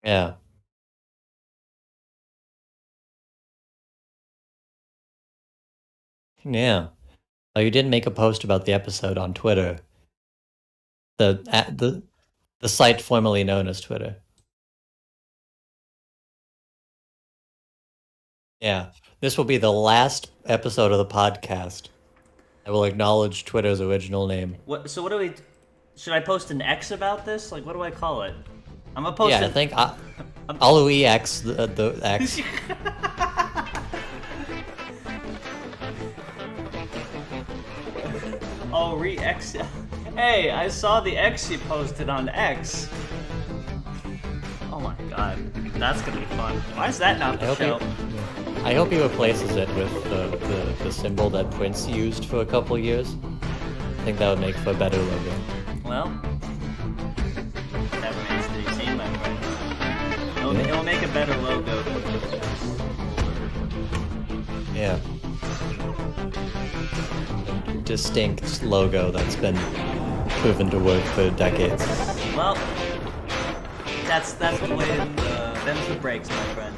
Yeah. Yeah. Oh, you did make a post about the episode on Twitter. The site formerly known as Twitter. Yeah. This will be the last episode of the podcast. I will acknowledge Twitter's original name. What do we? Should I post an X about this? Like, what do I call it? I'm gonna post Yeah, I it. think I'll EX the X. Oh, re-X. Hey, I saw the X you posted on X. Oh my god, that's gonna be fun. Why is that not I the hope show? I hope he replaces it with the symbol that Prince used for a couple years. I think that would make for a better logo. Well, that remains to be seen, my friend. It'll make a better logo. Yeah. Distinct logo that's been proven to work for decades. Well, that's the way them's the breaks, my friend.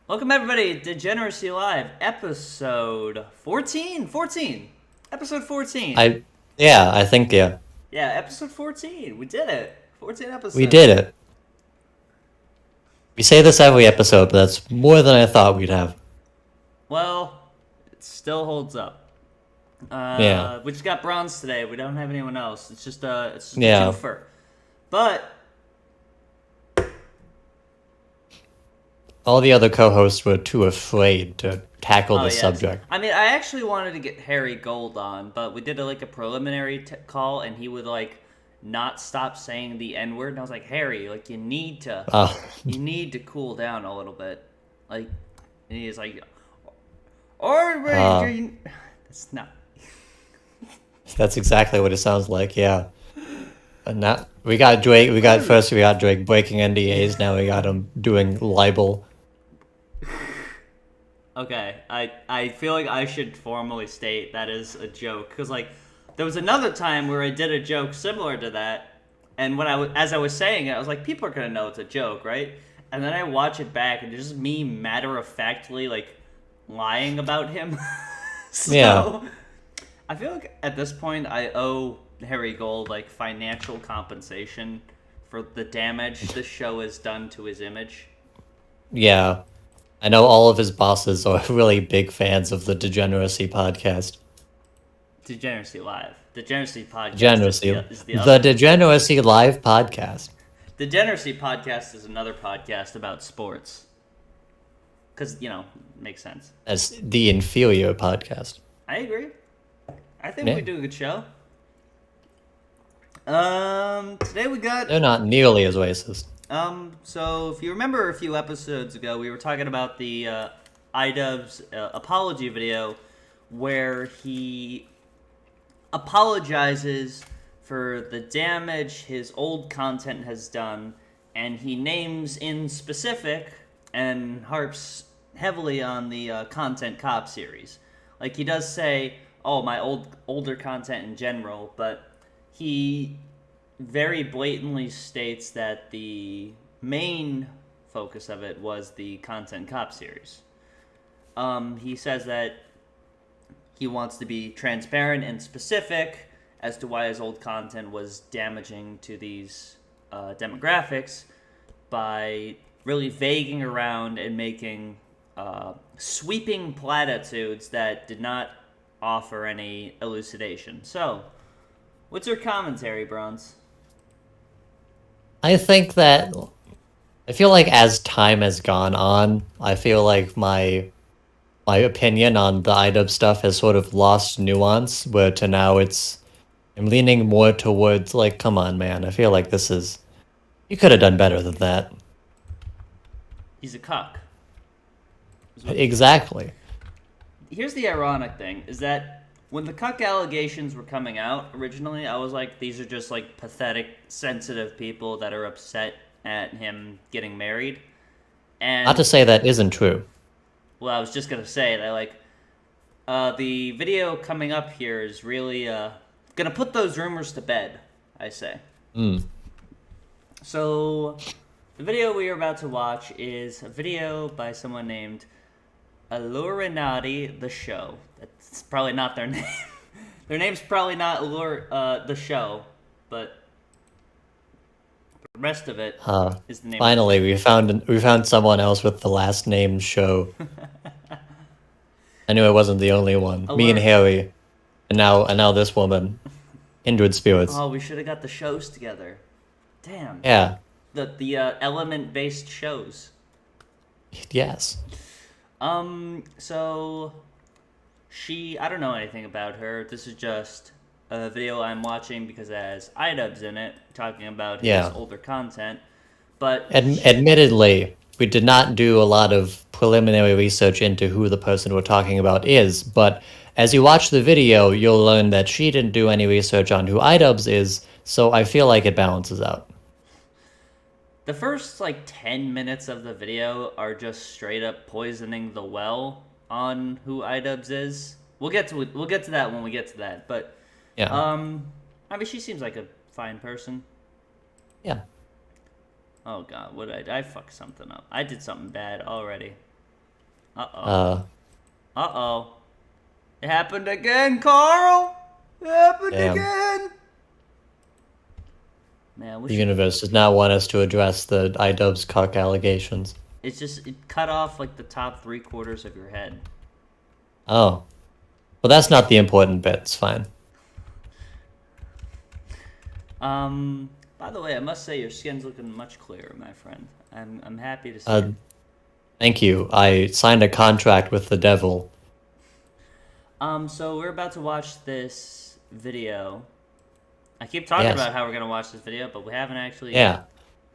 Welcome everybody to Degeneracy Live, episode 14. Episode 14. I think Yeah, episode 14. We did it. 14 episodes. we did it. We say this every episode, but that's more than I thought we'd have. Well, it still holds up. Yeah. We just got bronze today. We don't have anyone else. It's just a Yeah. twofer. But All the other co-hosts were too afraid to tackle the yes. subject. I mean, I actually wanted to get Harry Gold on, but we did a preliminary call, and he would not stop saying the N word, and I was like, Harry, you need to cool down a little bit, and he's like, that's not. That's exactly what it sounds like. Yeah. And now we got Drake. We got Drake breaking NDAs. Now we got him doing libel. Okay, I feel like I should formally state that is a joke, because there was another time where I did a joke similar to that, and as I was saying it, I was like, people are gonna know it's a joke, right? And then I watch it back, and it's just me matter of factly lying about him. So, Yeah. I feel like at this point I owe Harry Gold financial compensation for the damage the show has done to his image. Yeah. I know all of his bosses are really big fans of the Degeneracy podcast. Degeneracy Live. Degeneracy podcast. Degeneracy. Is the The Degeneracy Live podcast. Degeneracy podcast is another podcast about sports. Because, makes sense. That's the inferior podcast. I agree. I think Yeah. we do a good show. Today we got... They're not nearly as racist. So if you remember a few episodes ago, we were talking about the iDubbbz's apology video where he apologizes for the damage his old content has done, and he names in specific and harps heavily on the Content Cop series. He does say, oh, my older content in general, but he very blatantly states that the main focus of it was the Content Cop series. He says that he wants to be transparent and specific as to why his old content was damaging to these demographics by really vaguing around and making sweeping platitudes that did not offer any elucidation. So, what's your commentary, Bronze? I think that I feel like as time has gone on, I feel like my opinion on the iDubbbz stuff has sort of lost nuance, where to now I'm leaning more towards come on, man. I feel like you could have done better than that. He's a cuck. Exactly. Here's the ironic thing, is that when the cuck allegations were coming out originally, I was like, these are just pathetic, sensitive people that are upset at him getting married. And Not to say that isn't true. well, I was just gonna say that the video coming up here is really gonna put those rumors to bed. I say. Mm. So, the video we are about to watch is a video by someone named Allurinati the Show. That's probably not their name. Their name's probably not the Show, but the rest of it is the name. Finally, we found someone else with the last name Show. I knew I wasn't the only one. Me and Harry, and now this woman, kindred spirits. Oh, we should have got the shows together. Damn. Yeah. The element-based shows. Yes. So I don't know anything about her. This is just a video I'm watching because it has iDubbbz's in it, talking about his older content. But admittedly, we did not do a lot of preliminary research into who the person we're talking about is, but as you watch the video, you'll learn that she didn't do any research on who iDubbbz's is, so I feel like it balances out. The first, 10 minutes of the video are just straight up poisoning the well on who iDubbbz's is. We'll get to that when we get to that, but yeah. I mean, she seems like a fine person. Yeah. Oh god, I fucked something up. I did something bad already. Uh-oh. It happened again, Carl! It happened again! Man, the universe does not want us to address the iDubbbz's cock allegations. It cut off, the top 3/4 of your head. Oh. Well, that's not the important bit. It's fine. By the way, I must say your skin's looking much clearer, my friend. I'm happy to see. Thank you. I signed a contract with the devil. So we're about to watch this video. I keep talking about how we're gonna watch this video, but we haven't actually. Yeah,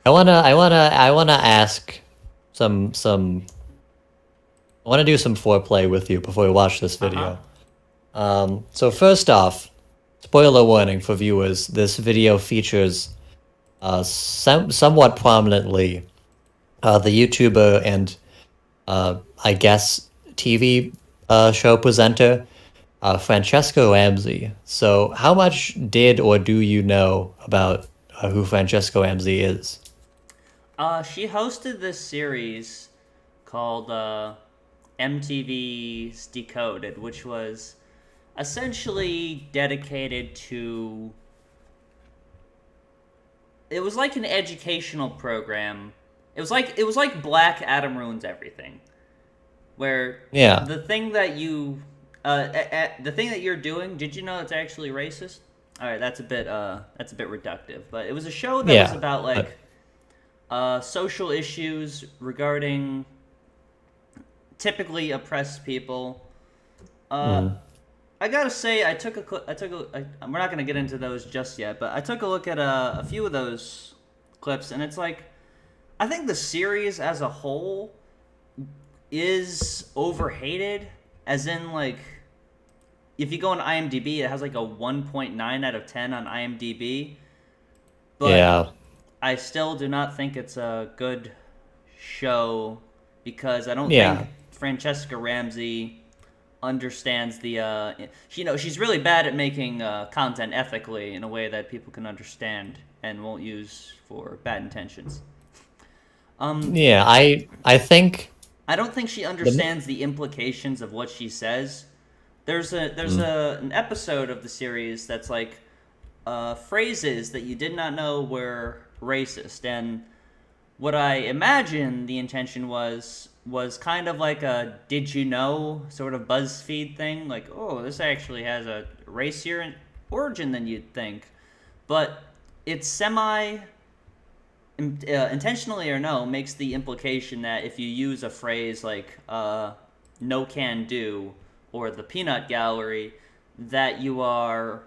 I wanna ask some. I wanna do some foreplay with you before we watch this video. So first off, spoiler warning for viewers: this video features, somewhat prominently, the YouTuber and, I guess, TV show presenter, Francesca Ramsay. So how much did or do you know about who Francesca Ramsay is? She hosted this series called MTV's Decoded, which was essentially dedicated to... It was like an educational program. It was like Black Adam Ruins Everything, where the thing that you're doing, did you know it's actually racist? All right, that's a bit reductive, but it was a show that was about social issues regarding typically oppressed people. I gotta say, we're not gonna get into those just yet, but I took a look at a few of those clips, and it's like, I think the series as a whole is overhated, as in, if you go on IMDb, it has a 1.9 out of 10 on IMDb. But I still do not think it's a good show, because I don't think Francesca Ramsay understands she's really bad at making content ethically in a way that people can understand and won't use for bad intentions. I think... I don't think she understands the implications of what she says. There's an episode of the series that's phrases that you did not know were racist, and what I imagine the intention was kind of like a did you know sort of BuzzFeed thing, oh, this actually has a racier origin than you'd think, but it's intentionally or no, makes the implication that if you use a phrase like no can do or the peanut gallery, that you are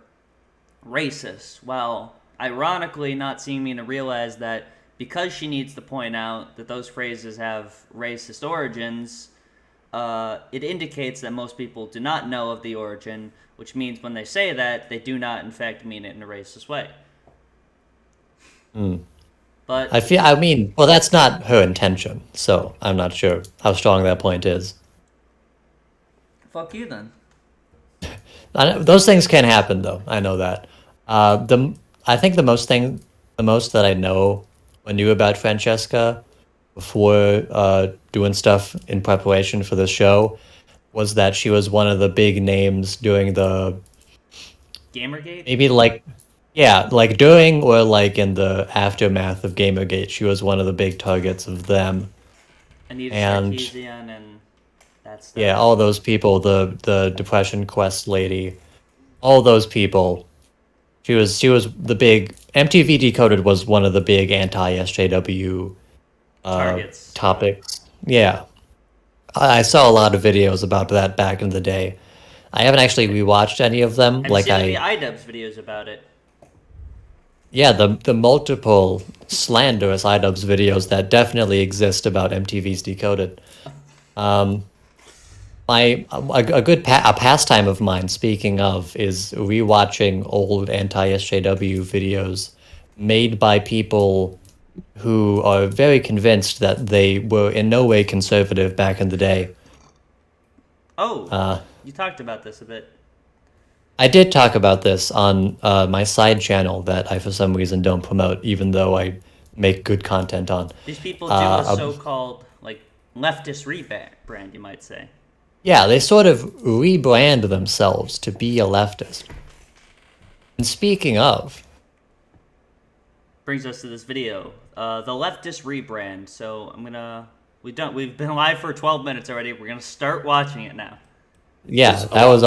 racist, while ironically not seeming me to realize that because she needs to point out that those phrases have racist origins, it indicates that most people do not know of the origin, which means when they say that, they do not in fact mean it in a racist way. But well, that's not her intention, so I'm not sure how strong that point is. Fuck you then. Those things can happen, though. I know that. I think the most that I know or knew about Francesca before doing stuff in preparation for the show was that she was one of the big names doing the Gamergate? maybe like yeah, like during or like in the aftermath of Gamergate, she was one of the big targets of them. Anita And Sarkeesian and that stuff. yeah, all those people, the Depression Quest lady, all those people. She was the big MTV Decoded was one of the big anti SJW Targets. topics. Yeah, I saw a lot of videos about that back in the day. I haven't actually rewatched any of them. Have you Like seen any iDubbbz's videos about it? yeah, the multiple slanderous iDubbbz videos that definitely exist about MTV's Decoded. Um, a good a pastime of mine, speaking of, is rewatching old anti-SJW videos made by people who are very convinced that they were in no way conservative back in the day. Oh, you talked about this a bit. I did talk about this on my side channel that I for some reason don't promote, even though I make good content on. These people do a so-called like leftist rebrand, you might say. Yeah, they sort of rebrand themselves to be a leftist. And speaking of, Brings us to this video, the leftist rebrand. So we've been live for 12 minutes already. We're gonna start watching it now. yeah, that was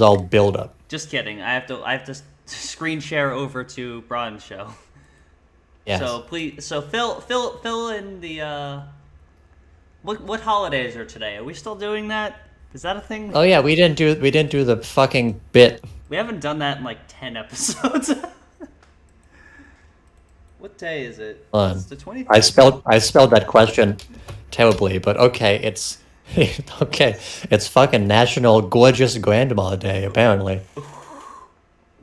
all build up. Just kidding. I have to screen share over to Braun's show. Yes. So please, fill in the what holidays are today? Are we still doing that? Is that a thing? Oh yeah, we didn't do the fucking bit. We haven't done that in like 10 episodes. What day is it? Hold on. It's the 23rd. I spelled that question terribly, but okay, it's okay. It's fucking National Gorgeous Grandma Day, apparently.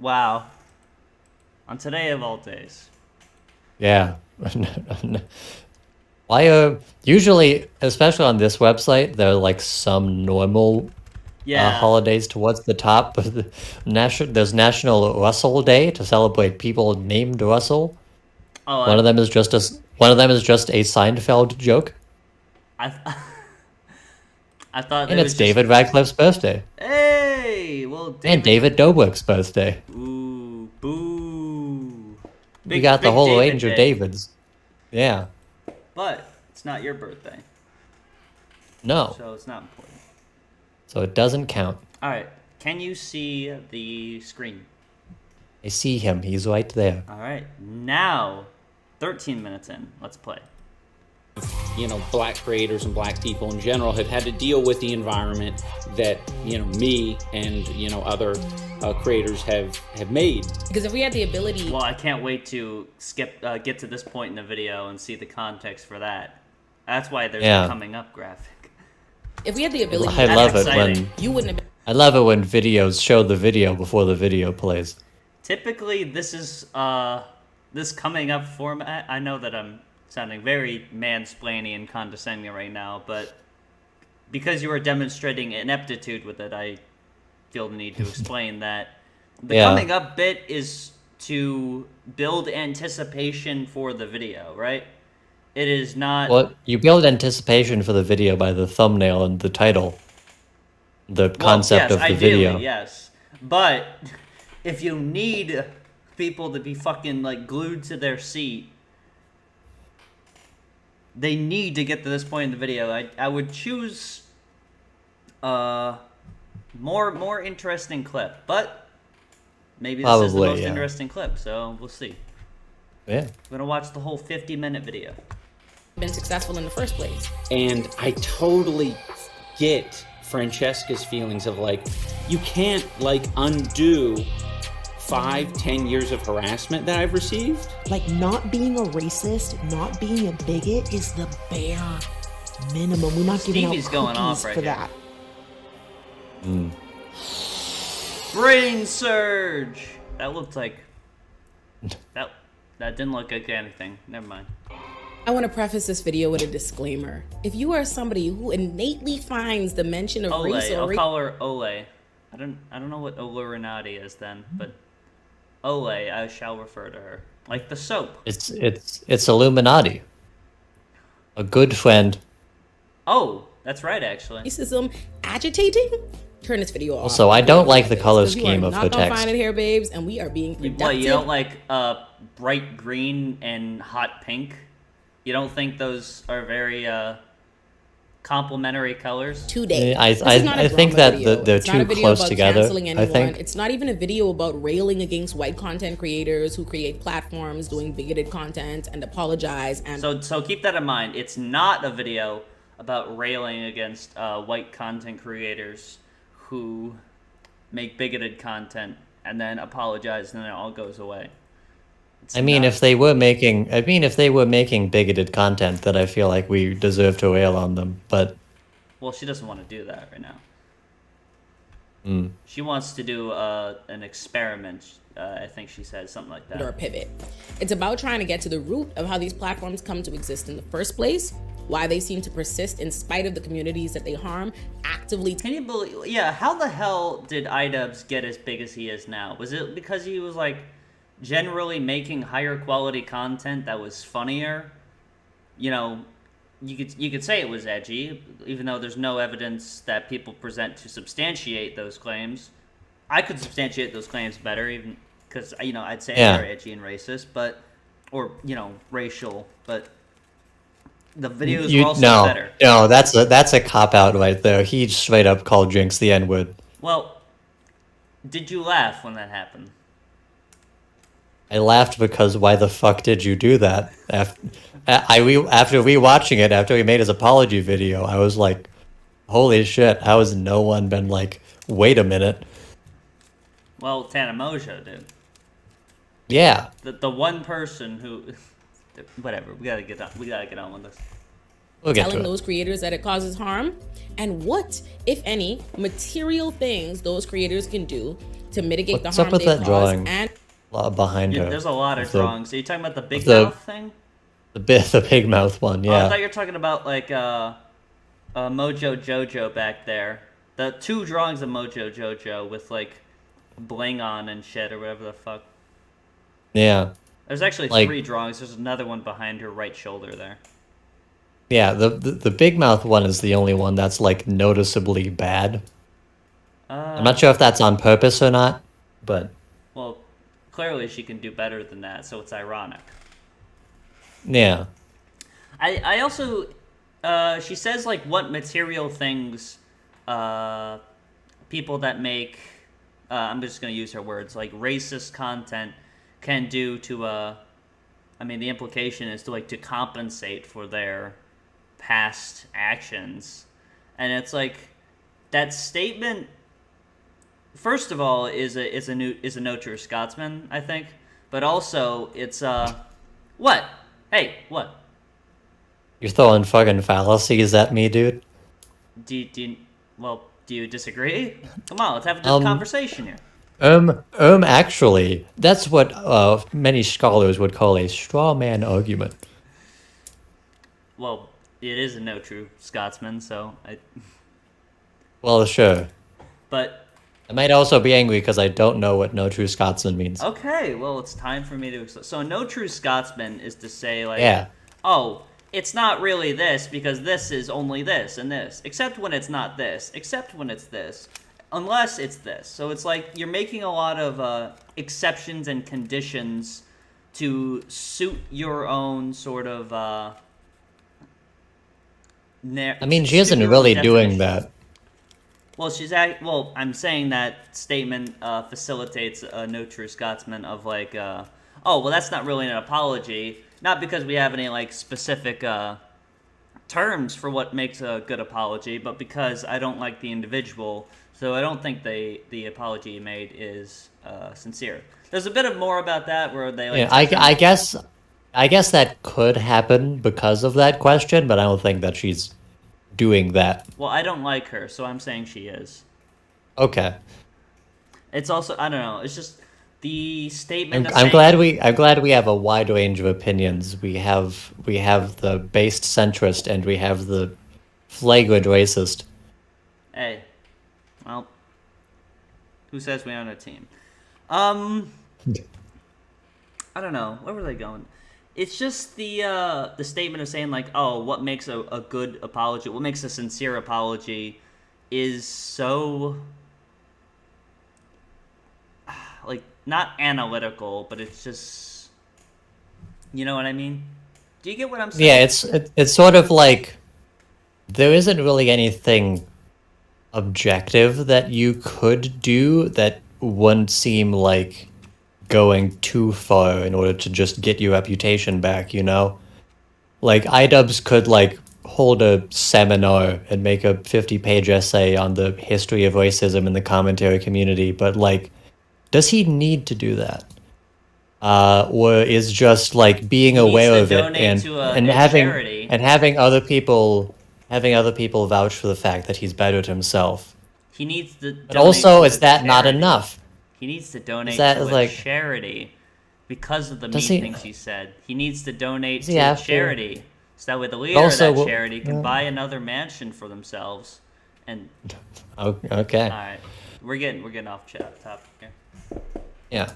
Wow. On today of all days. Yeah. Why usually, especially on this website, there are like some normal holidays towards the top. There's National Russell Day to celebrate people named Russell. Oh, one of them is just a Seinfeld joke. I thought. And it's David Radcliffe's birthday. Hey, well, and David Dobrik's birthday. Ooh, boo! We got the whole range of Davids. Yeah. But it's not your birthday. No. So it's not important. So it doesn't count. All right. Can you see the screen? I see him. He's right there. All right. Now, 13 minutes in. Let's play. You know, black creators and black people in general have had to deal with the environment that, you know, me and, you know, other creators have made. Because if we had the ability... Well, I can't wait to get to this point in the video and see the context for that. That's why there's a coming up graphic. If we had the ability... I love it when... You wouldn't have... I love it when videos show the video before the video plays. Typically, this is this coming up format. I know that I'm sounding very mansplaining and condescending right now, but because you are demonstrating ineptitude with it, I feel the need to explain that the coming up bit is to build anticipation for the video, right? It is not... Well, you build anticipation for the video by the thumbnail and the title. The concept of the video. Yes. But if you need people to be fucking like glued to their seat, they need to get to this point in the video. I would choose more interesting clip, but maybe this is the most interesting clip, so we'll see. Yeah. We're gonna watch the whole 50-minute video. Been successful in the first place. And I totally get Francesca's feelings of like, you can't like undo 5-10 years of harassment that I've received. Like, not being a racist, not being a bigot is the bare minimum. We're not giving out cookies going off right for here. that. Brain surge. That looked like that didn't look like anything. Never mind. I want to preface this video with a disclaimer. If you are somebody who innately finds the mention of race or I'll call her Ole. I don't know what Ole Renati is then, but Ole, I shall refer to her. Like the soap. It's Illuminati. A good friend. Oh, that's right, actually. Racism agitating? Turn this video off. Also, I don't like the color scheme of the You are not gonna text. find it here, babes, and we are being productive. What, you don't like bright green and hot pink? You don't think those are very complementary colors? Today. I think that they're too close together. I think It's not even a video about railing against white content creators who create platforms doing bigoted content and apologize. And So keep that in mind. It's not a video about railing against white content creators who make bigoted content and then apologize and then it all goes away. I mean, if they were making bigoted content, then I feel like we deserve to rail on them. But well, she doesn't want to do that right now. Mm. She wants to do an experiment. I think she said something like that. or a pivot. It's about trying to get to the root of how these platforms come to exist in the first place, why they seem to persist in spite of the communities that they harm, actively. Can you believe? Yeah, how the hell did iDubbbz get as big as he is now? Was it because he was like generally making higher quality content that was funnier? You know, you could say it was edgy, even though there's no evidence that people present to substantiate those claims. I could substantiate those claims better, even because I'd say they're edgy and racist, or racial, but the videos were also better. No, that's a cop out right there. He straight up called Jinx the N-word. Well, did you laugh when that happened? I laughed because why the fuck did you do that? After rewatching it, after he made his apology video, I was like, holy shit, how has no one been like, wait a minute? Well, Tana Mojo did. Yeah. The one person who, whatever. We gotta get on with this. We'll get telling to it. those creators that it causes harm, and what, if any, material things those creators can do to mitigate What's the harm up with they that cause. drawing? And Behind her. There's a lot of The- drawings. Are you talking about the big the- mouth thing? The big mouth one, Oh, I yeah. thought you were talking about like Mojo Jojo back there. The two drawings of Mojo Jojo with like bling on and shit or whatever the fuck. Yeah. There's actually Like- 3 drawings. There's another one behind her right shoulder there. Yeah, the big mouth one is the only one that's like noticeably bad. I'm not sure if that's on purpose or not, but Well, clearly she can do better than that, so it's ironic. yeah. I also, she says like what material things people that make, I'm just going to use her words, like racist content can do to, I mean, the implication is to like to compensate for their past actions. And it's like, that statement, first of all, is a no true Scotsman, I think. But also, it's, what? Hey, what? You're throwing fucking fallacies at me, dude. Do you disagree? Come on, let's have a good conversation here. Actually, that's what many scholars would call a straw man argument. Well, it is a no true Scotsman, so Well, sure. but I might also be angry because I don't know what no true Scotsman means. okay, well, it's time for me to so a no true Scotsman is to say like, Yeah. oh, it's not really this because this is only this and this, except when it's not this, except when it's this, unless it's this. So it's like you're making a lot of exceptions and conditions to suit your own sort of I mean, she isn't really doing that. Well, well, I'm saying that statement facilitates a no true Scotsman of like, oh, well, that's not really an apology. Not because we have any like specific terms for what makes a good apology, but because I don't like the individual, so I don't think the apology you made is sincere. There's a bit of more about that where they like. Yeah, I guess that could happen because of that question, but I don't think that she's doing that. Well, I don't like her, so I'm saying she is. Okay. It's also, I don't know. It's just the statement. I'm glad we have a wide range of opinions. We have the based centrist and we have the flagrant racist. Hey, well, who says we aren't a team? I don't know. Where were they going? It's just the statement of saying like, oh, what makes a good apology, what makes a sincere apology, is so like not analytical, but it's just, you know what I mean? Do you get what I'm saying? Yeah, it's sort of like there isn't really anything objective that you could do that wouldn't seem like going too far in order to just get your reputation back, you know? Like, iDubbbz could, like, hold a seminar and make a 50-page essay on the history of racism in the commentary community, but, like, does he need to do that? Or is just, like, being aware of it and having other people vouch for the fact that he's bettered himself? He needs to. But also, is that not enough? He needs to donate to a charity because of the mean things he said. He needs to donate to a charity so that way the leader of that charity can buy another mansion for themselves. And okay, all right, we're getting off topic here. Yeah.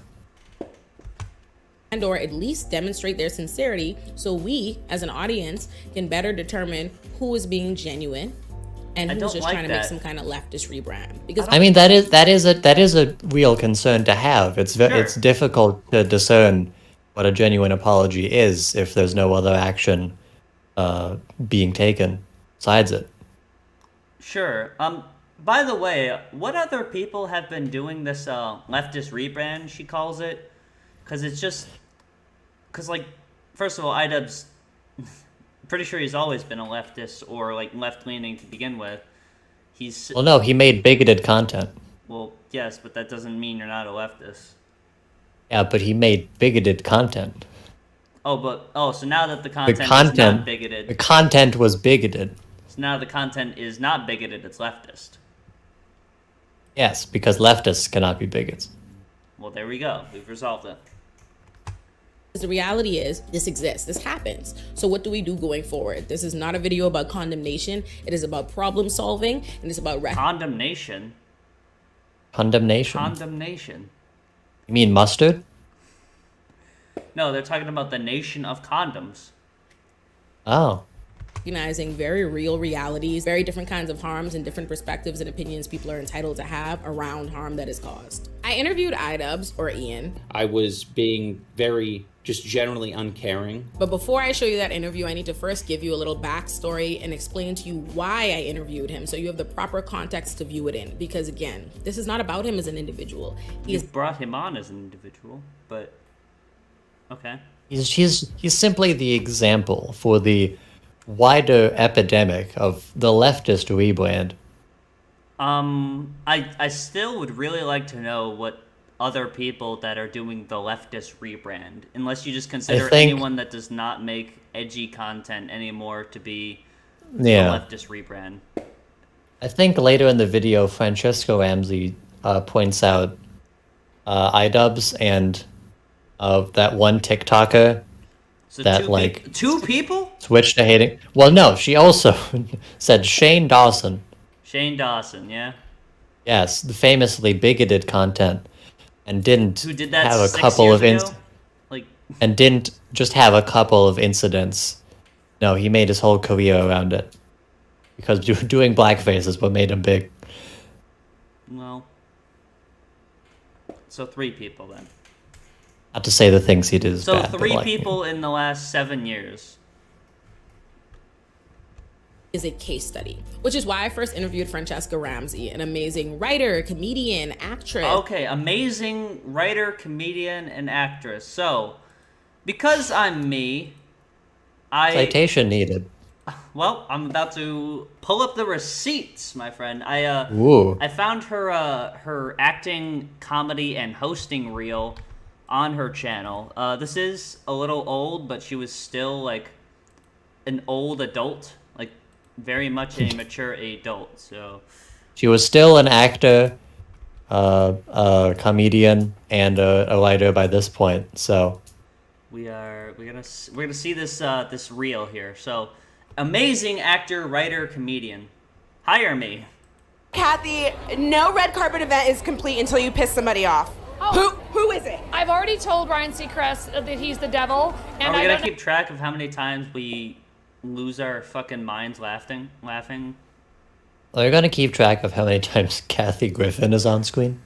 And or at least demonstrate their sincerity so we, as an audience, can better determine who is being genuine and who's just trying to make some kind of leftist rebrand. Because I mean, that is a real concern to have. It's difficult to discern what a genuine apology is if there's no other action being taken besides it. Sure. By the way, what other people have been doing this leftist rebrand, she calls it? Because like, first of all, iDubbbz, pretty sure he's always been a leftist or like left-leaning to begin with. Well, no, he made bigoted content. Well, yes, but that doesn't mean you're not a leftist. Yeah, but he made bigoted content. So now that the content is not bigoted. The content was bigoted. So now the content is not bigoted, it's leftist. Yes, because leftists cannot be bigots. Well, there we go. We've resolved it. The reality is, this exists. This happens. So what do we do going forward? This is not a video about condemnation. It is about problem solving, and it's about condemnation. Condemnation. You mean mustard? No, they're talking about the nation of condoms. Oh. Recognizing very real realities, very different kinds of harms and different perspectives and opinions people are entitled to have around harm that is caused. I interviewed iDubbbz, or Ian. I was being very just generally uncaring. But before I show you that interview, I need to first give you a little backstory and explain to you why I interviewed him so you have the proper context to view it in. Because again, this is not about him as an individual. You brought him on as an individual, but okay. He's simply the example for the wider epidemic of the leftist rebrand. I still would really like to know what other people that are doing the leftist rebrand, unless you just consider anyone that does not make edgy content anymore to be the leftist rebrand. I think later in the video, Francesca Ramsey points out iDubbbz and that one TikToker. So that two people switched to hating. Well, no, she also said Shane Dawson. Shane Dawson, yeah. Yes, the famously bigoted content, and didn't Who did that have a 6 couple years of ago? and didn't just have a couple of incidents. No, he made his whole career around it because doing blackface is what made him big. Well, so 3 people then. Not to say the things he did is so bad. So 3 people in the last 7 years. Is a case study, which is why I first interviewed Francesca Ramsey, an amazing writer, comedian, actress. Okay, amazing writer, comedian, and actress. So, because I'm me, Citation needed. Well, I'm about to pull up the receipts, my friend. Ooh. I found her acting, comedy, and hosting reel on her channel. This is a little old, but she was still like an old adult, like very much a mature adult. So she was still an actor, a comedian, and a writer by this point. So we're gonna see this reel here. So amazing actor, writer, comedian. Hire me. Kathy, no red carpet event is complete until you piss somebody off. Oh. Who? Who is it? I've already told Ryan Seacrest that he's the devil, and Are we I gonna don't keep track of how many times we lose our fucking minds laughing? Are you gonna keep track of how many times Kathy Griffin is on screen?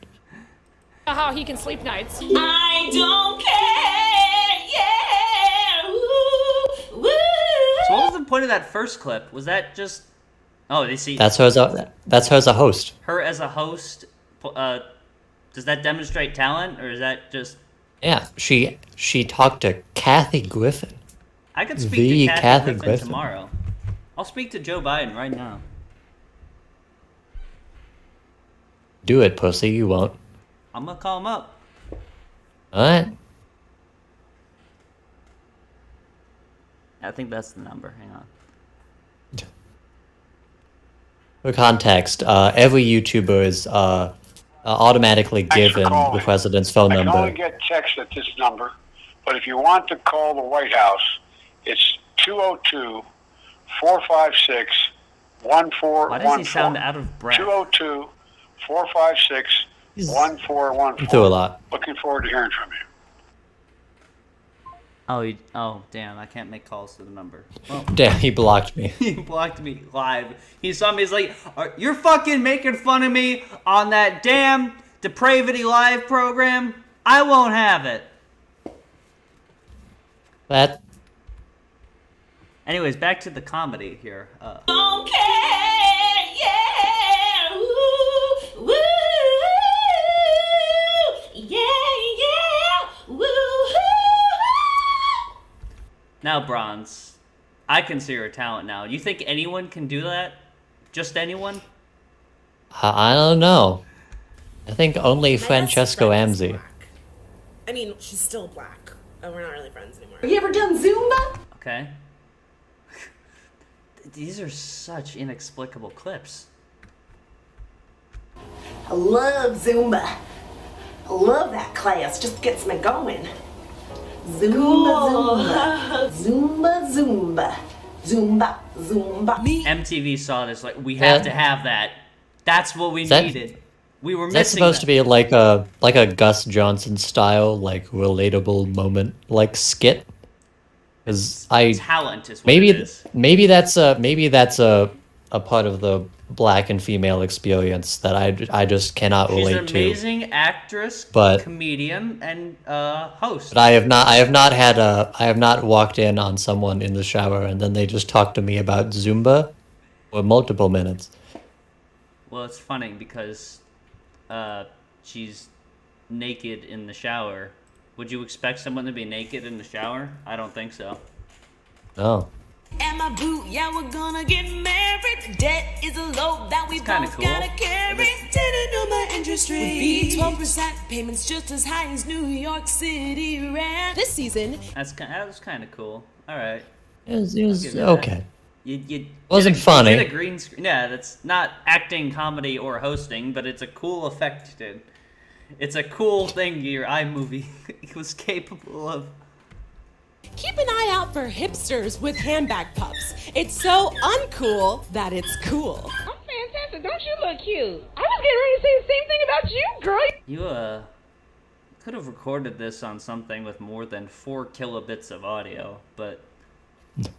know how he can sleep nights. I don't care, yeah. Woo, woo. So what was the point of that first clip? Was that just... Oh, they see That's her as a host. her as a host. Does that demonstrate talent, or is that just... Yeah, she talked to Kathy Griffin. I could The speak to Kathy Kathy Griffin Griffin. tomorrow. I'll speak to Joe Biden right now. Do it, pussy. You won't. I'm gonna call him up. All right. I think that's the number. Hang on. For context, every YouTuber is automatically Thanks for given the calling. president's phone I can only number. get text at this number, but if you want to call the White House, it's 202-456-1414. Why does he sound out of breath? 202-456-1414. Through a lot. Looking forward to hearing from you. Oh, damn! I can't make calls to the number. Well, Damn, he blocked me. he blocked me live. He saw me. He's like, "You're fucking making fun of me on that damn Depravity Live program. I won't have it." That Anyways, back to the comedy here. Don't care, yeah. Woo, woo. Yeah, yeah. Woo. Now, Bronze, I can see your talent now. You think anyone can do that? Just anyone? I don't know. I think only My best Francesca friend is Ramsey. black. I mean, she's still black. We're not really friends anymore. Have you ever done Zumba? Okay. These are such inexplicable clips. I love Zumba. I love that class. Just gets me going. Zumba, Zumba. Zumba, Zumba. Zumba, Zumba. MTV saw this, like, we have to have that. That's what we that- needed. We were That's missing supposed that. to be like a Gus Johnson style, like relatable moment, like skit. Because Talent is what it is. maybe that's a part of the black and female experience that I just cannot She's an relate to. amazing actress, But- comedian, and host. But I have not walked in on someone in the shower and then they just talked to me about Zumba for multiple minutes. Well, it's funny because she's naked in the shower. Would you expect someone to be naked in the shower? I don't think so. Oh. And my boot, yeah, we're gonna get married. Debt is a load that we It's kinda both cool. gotta carry. Didn't know my interest rate. Would be 12% payments just as high as New York City rent. This season, That was kind of cool. All right. It was give you that. okay. You Wasn't did funny. You did a green screen. Yeah, that's not acting, comedy, or hosting, but it's a cool effect, dude. It's a cool thing your iMovie was capable of. Keep an eye out for hipsters with handbag pups. It's so uncool that it's cool. I'm fantastic. Don't you look cute? I was getting ready to say the same thing about you, girl. You could have recorded this on something with more than 4 kilobits of audio, but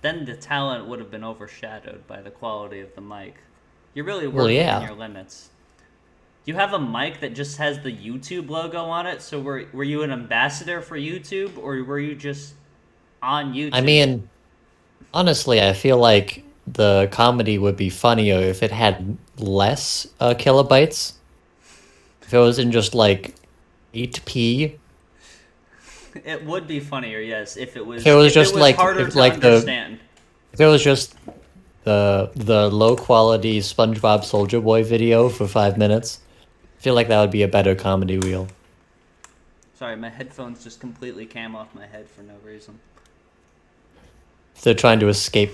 then the talent would have been overshadowed by the quality of the mic. You're really working yeah. in your limits. Do you have a mic that just has the YouTube logo on it? So were you an ambassador for YouTube, or were you just on YouTube? I mean, honestly, I feel like the comedy would be funnier if it had less kilobytes. If it was in just like 8p. It would be funnier, yes, if it was. If it was just like harder if, to like understand. if it was just the low quality SpongeBob Soldier Boy video for 5 minutes. I feel like that would be a better comedy reel. Sorry, my headphones just completely came off my head for no reason. If they're trying to escape.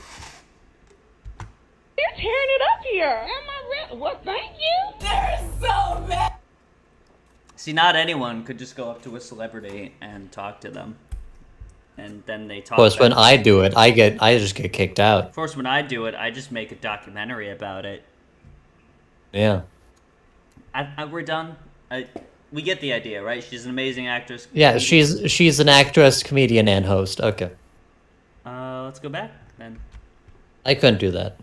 You're tearing it up here. Am I real? What? Thank you. They're so bad. See, not anyone could just go up to a celebrity and talk to them, and then they talk. Of course, when back. I do it, I just get kicked out. Of course, when I do it, I just make a documentary about it. Yeah. We're done. we get the idea, right? She's an amazing actress. Yeah, she's an actress, comedian, and host. Okay. Let's go back then. I couldn't do that.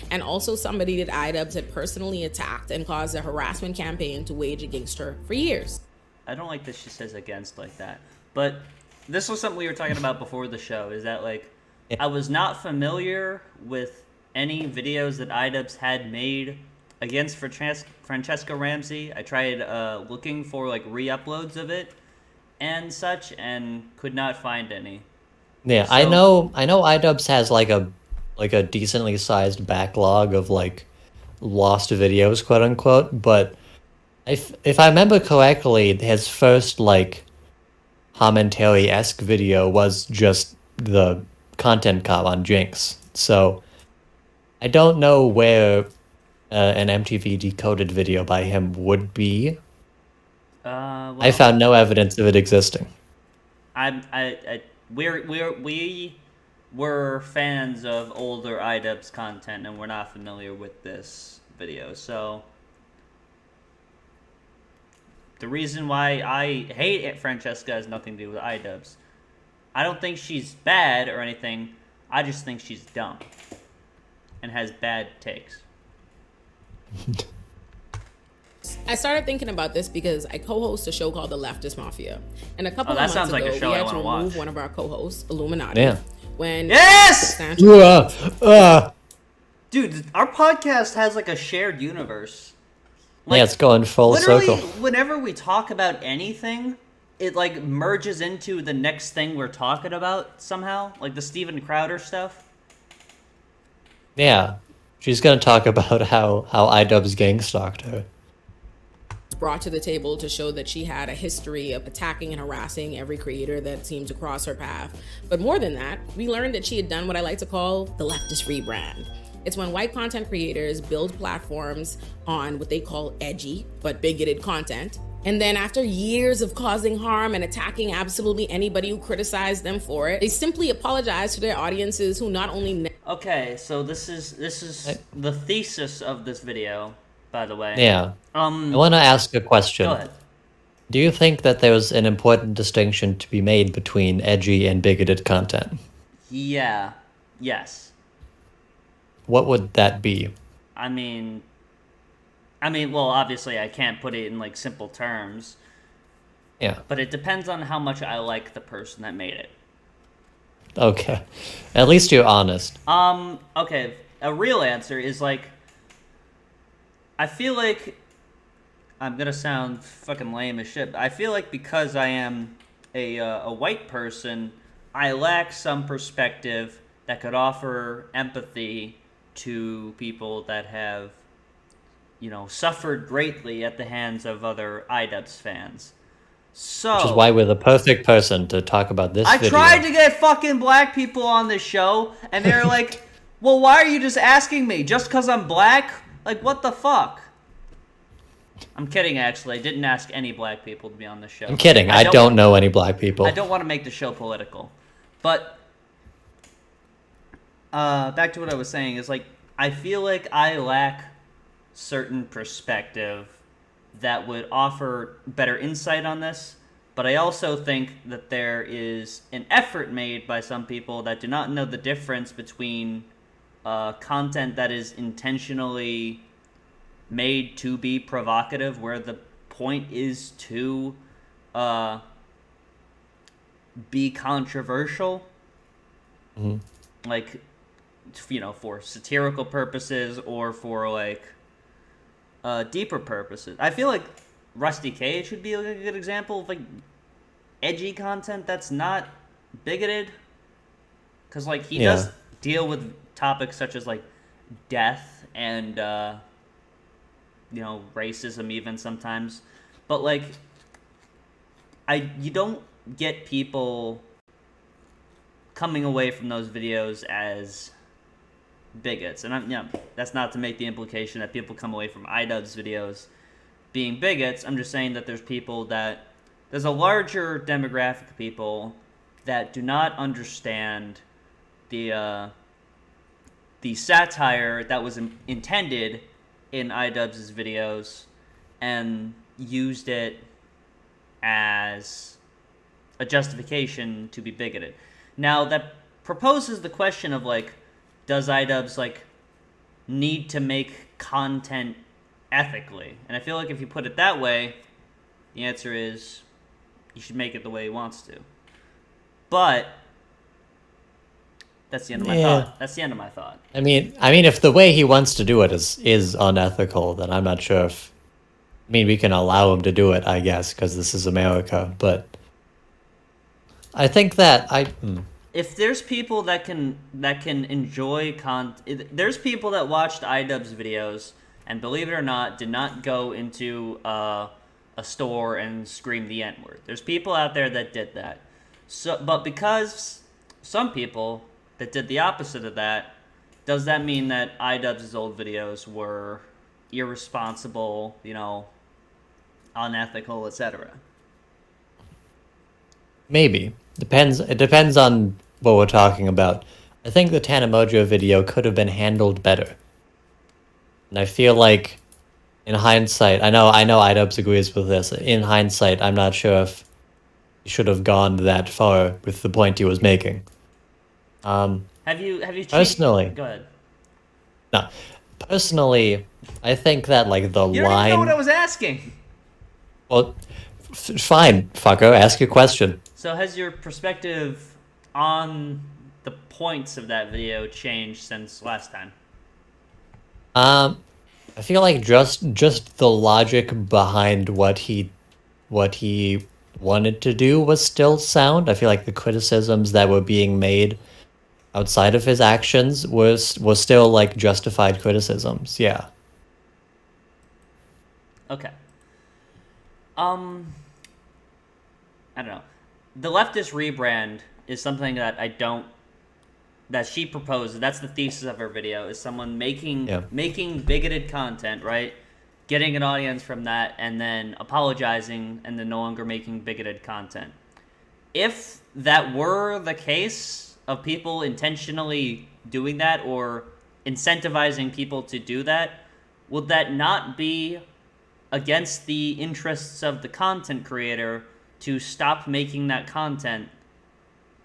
And also somebody that iDubbbz had personally attacked and caused a harassment campaign to wage against her for years. I don't like that she says against like that. But this was something we were talking about before the show, is that like I was not familiar with any videos that iDubbbz had made against Francesca Ramsay. I tried looking for like re-uploads of it and such and could not find any. Yeah, So- I know iDubbbz has like a decently sized backlog of like lost videos, quote unquote, but if I remember correctly, his first like commentary-esque video was just the content cop on Hijinks. So I don't know where an MTV Decoded video by him would be. Well, I found no evidence of it existing. We were fans of older iDubbbz content, and we're not familiar with this video. So the reason why I hate it, Francesca, has nothing to do with iDubbbz. I don't think she's bad or anything. I just think she's dumb and has bad takes. I started thinking about this because I co-host a show called The Leftist Mafia. And a couple Oh, that of months sounds like ago, a show we I had to wanna remove watch. one of our co-hosts, Illuminati. Yeah. When Yes! Dude, our podcast has like a shared universe. Yeah, it's going full Literally, circle. whenever we talk about anything, it like merges into the next thing we're talking about somehow. Like the Steven Crowder stuff. Yeah, she's gonna talk about how iDubbbz gang stalked her. brought to the table to show that she had a history of attacking and harassing every creator that seemed to cross her path. But more than that, we learned that she had done what I like to call the leftist rebrand. It's when white content creators build platforms on what they call edgy but bigoted content. And then after years of causing harm and attacking absolutely anybody who criticized them for it, they simply apologize to their audiences who not only... Okay, so this is the thesis of this video, by the way. Yeah. I want to ask a question. Go ahead. Do you think that there's an important distinction to be made between edgy and bigoted content? Yeah. Yes. What would that be? I mean, well, obviously I can't put it in like simple terms. Yeah. But it depends on how much I like the person that made it. Okay. At least you're honest. Okay. A real answer is like, I feel like I'm gonna sound fucking lame as shit, but I feel like because I am a white person, I lack some perspective that could offer empathy to people that have, suffered greatly at the hands of other iDubbbz fans. So, Which is why we're the perfect person to talk about this video. I tried to get fucking black people on this show, and they're like, well, why are you just asking me? Just because I'm black? Like, what the fuck? I'm kidding, actually. I didn't ask any black people to be on this show. I'm kidding. I don't know any black people. I don't want to make the show political. But, back to what I was saying, is like, I feel like I lack certain perspective that would offer better insight on this, but I also think that there is an effort made by some people that do not know the difference between content that is intentionally made to be provocative, where the point is to be controversial, like, for satirical purposes or for like deeper purposes. I feel like Rusty Cage would be a good example of like edgy content that's not bigoted, because like he does deal with topics such as like death and racism even sometimes, but like you don't get people coming away from those videos as bigots. And that's not to make the implication that people come away from iDubbbz's videos being bigots. I'm just saying that there's a larger demographic of people that do not understand the satire that was intended in iDubbbz's videos, and used it as a justification to be bigoted. Now, that proposes the question of, like, does iDubbbz, like, need to make content ethically? And I feel like if you put it that way, the answer is you should make it the way he wants to. But that's the end of my thought. That's the end of my thought. I mean, if the way he wants to do it is unethical, then I'm not sure if... I mean, we can allow him to do it, I guess, because this is America, but... I think that if there's people that can enjoy there's people that watched iDubbbz's videos and, believe it or not, did not go into a store and scream the N-word. There's people out there that did that. So, but because some people that did the opposite of that, does that mean that iDubbbz's old videos were irresponsible, you know, unethical, etc.? Maybe. It depends on what we're talking about. I think the Tanamojo video could have been handled better. And I feel like, in hindsight, I know iDubbbz agrees with this. In hindsight, I'm not sure if he should have gone that far with the point he was making. Have you personally? Go ahead. No, personally, I think that, like, the You line... don't even know what I was asking. Well, fine, fucker, ask your question. So has your perspective on the points of that video changed since last time? I feel like just the logic behind what he wanted to do was still sound. I feel like the criticisms that were being made outside of his actions was still, like, justified criticisms. Yeah. Okay. I don't know. The leftist rebrand is something that she proposes. That's the thesis of her video, is someone making bigoted content, right? Getting an audience from that, and then apologizing, and then no longer making bigoted content. If that were the case of people intentionally doing that or incentivizing people to do that, would that not be against the interests of the content creator to stop making that content,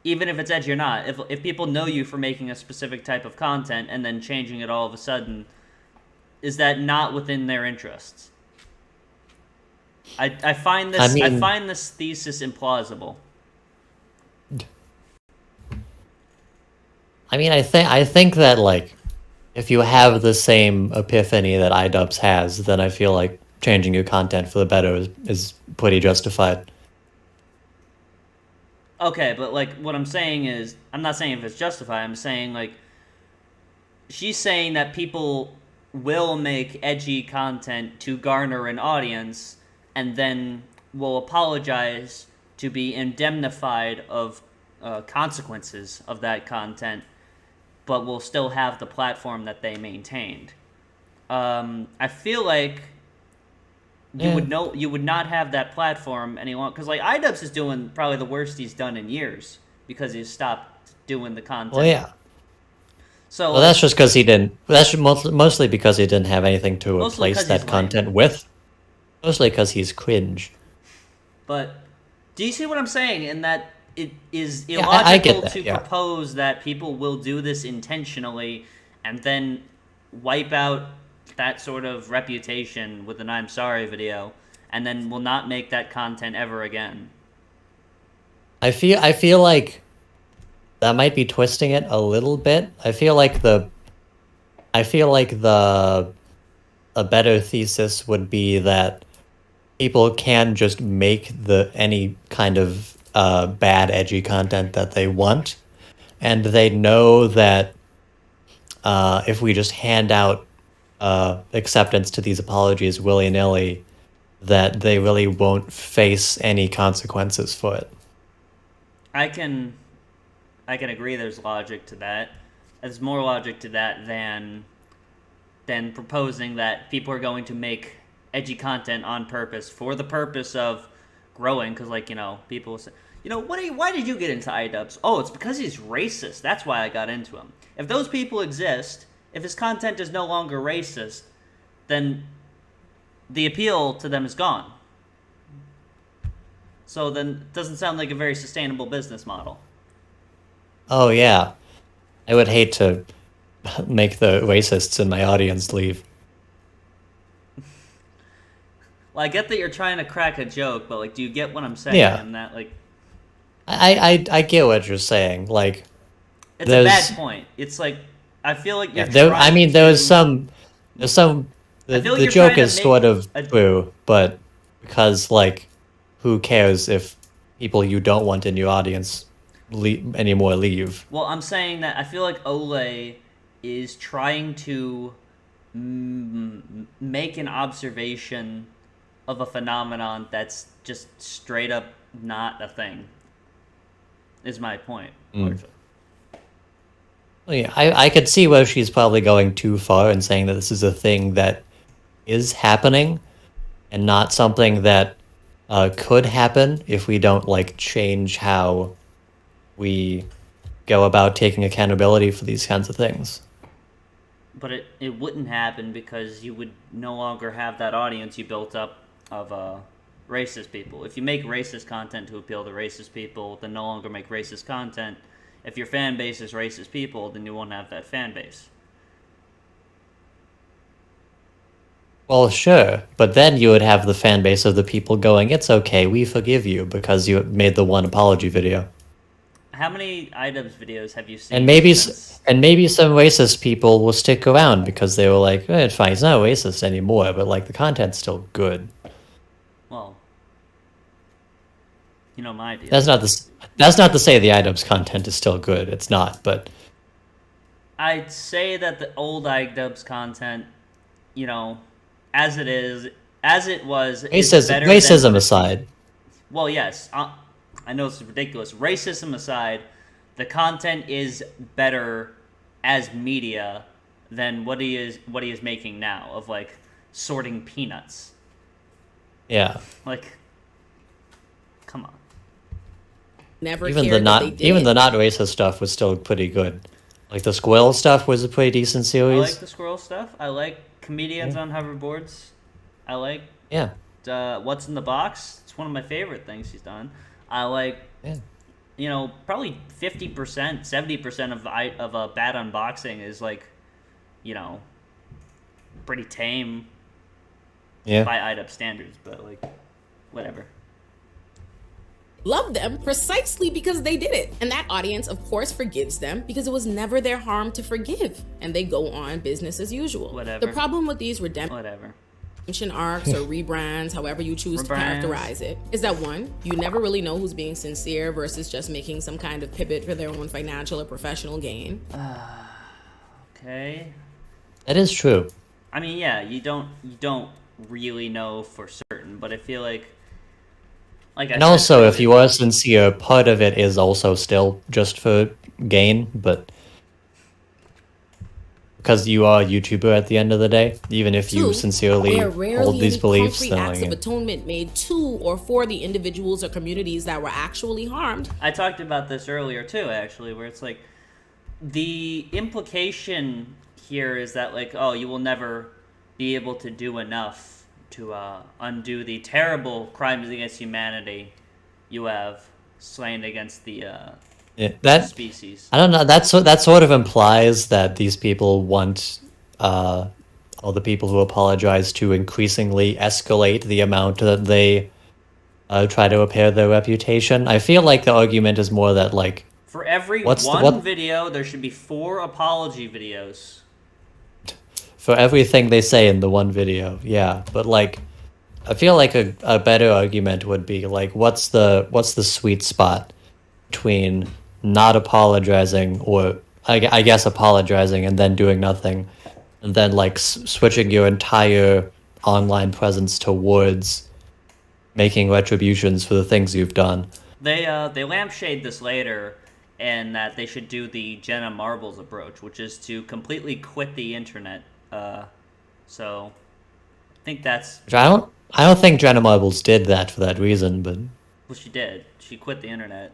even if it's edgy or not? If people know you for making a specific type of content and then changing it all of a sudden, is that not within their interests? I find this thesis implausible. I mean, I think that, like, if you have the same epiphany that iDubbbz has, then I feel like changing your content for the better is pretty justified. Okay, but, like, what I'm saying is, I'm not saying if it's justified, I'm saying, like, she's saying that people will make edgy content to garner an audience and then will apologize to be indemnified of consequences of that content, but will still have the platform that they maintained. I feel like you would not have that platform any longer, because, like, iDubbbz is doing probably the worst he's done in years because he's stopped doing the content. Well, yeah. So, well, that's just because he didn't. That's mostly because he didn't have anything to replace that content with. Mostly because he's cringe. But do you see what I'm saying? In that it is illogical to propose that people will do this intentionally and then wipe out that sort of reputation with an I'm sorry video, and then will not make that content ever again. I feel like that might be twisting it a little bit. I feel like a better thesis would be that people can just make any kind of bad edgy content that they want, and they know that if we just hand out acceptance to these apologies willy-nilly, that they really won't face any consequences for it. I can agree there's logic to that. There's more logic to that than proposing that people are going to make edgy content on purpose for the purpose of growing, because, like, you know, people say, you know, why did you get into iDubbbz? Oh, it's because he's racist. That's why I got into him. If those people exist, if his content is no longer racist, then the appeal to them is gone. So then it doesn't sound like a very sustainable business model. Oh yeah, I would hate to make the racists in my audience leave. Well, I get that you're trying to crack a joke, but like, do you get what I'm saying? Yeah. And that like, I get what you're saying. Like, it's a bad point. It's like, I feel like you're. there. I mean, there's trying some. I feel like The you're joke trying to is sort make of a- true, but because like, who cares if people you don't want in your audience anymore leave? Well, I'm saying that I feel like Ole is trying to make an observation of a phenomenon that's just straight up not a thing. Is my point. largely. Well, yeah, I could see where she's probably going too far and saying that this is a thing that is happening and not something that could happen if we don't like change how we go about taking accountability for these kinds of things. But it wouldn't happen because you would no longer have that audience you built up of racist people. If you make racist content to appeal to racist people, then no longer make racist content. If your fan base is racist people, then you won't have that fan base. Well, sure, but then you would have the fan base of the people going, "It's okay, we forgive you," because you made the one apology video. How many iDubbbz videos have you seen? And maybe since- some racist people will stick around because they were like, it's fine, he's not racist anymore, but like the content's still good. Well, you know my deal. That's not to say the iDubbbz's content is still good. It's not, but I'd say that the old iDubbbz's content, you know, as it was, is better racism than, aside. Well, yes, I know it's ridiculous. Racism aside, the content is better as media than what he is making now of like sorting peanuts. Yeah. Like, come on. Never Even cared the that they did. even the not racist stuff was still pretty good. Like the squirrel stuff was a pretty decent I series. like the squirrel stuff. I like comedians on hoverboards. I like Yeah. What's in the Box. It's one of my favorite things he's done. I like, you know, probably 50%, 70% of a bad unboxing is like, you know, pretty tame Yeah. by iDubbbz standards, but like, whatever. Love them precisely because they did it. And that audience, of course, forgives them because it was never their harm to forgive. And they go on business as usual. Whatever. The problem with these redemption Whatever. arcs or rebrands, however you choose to characterize it, is that one, you never really know who's being sincere versus just making some kind of pivot for their own financial or professional gain. Okay. That is true. I mean, yeah, you don't really know for certain, but I feel like I And said also, if earlier- you are sincere, part of it is also still just for gain, but because you are a YouTuber at the end of the day, even if you Two, sincerely there are rarely hold these any beliefs, concrete acts then of atonement made to or for the individuals or communities that were actually harmed. I talked about this earlier too, actually, where it's like the implication here is that like, oh, you will never be able to do enough to undo the terrible crimes against humanity you have slain against the species. I don't know. That sort of implies that these people want all the people who apologize to increasingly escalate the amount that they try to repair their reputation. I feel like the argument is more that like For every video, there should be 4 apology videos. for everything they say in the one video, yeah. But like, I feel like a better argument would be like, what's the sweet spot between not apologizing or I guess apologizing and then doing nothing, and then like switching your entire online presence towards making retributions for the things you've done. They lampshade this later, and that they should do the Jenna Marbles approach, which is to completely quit the internet. So I think that's. Which I don't think Jenna Marbles did that for that reason, but Well, she did. She quit the internet.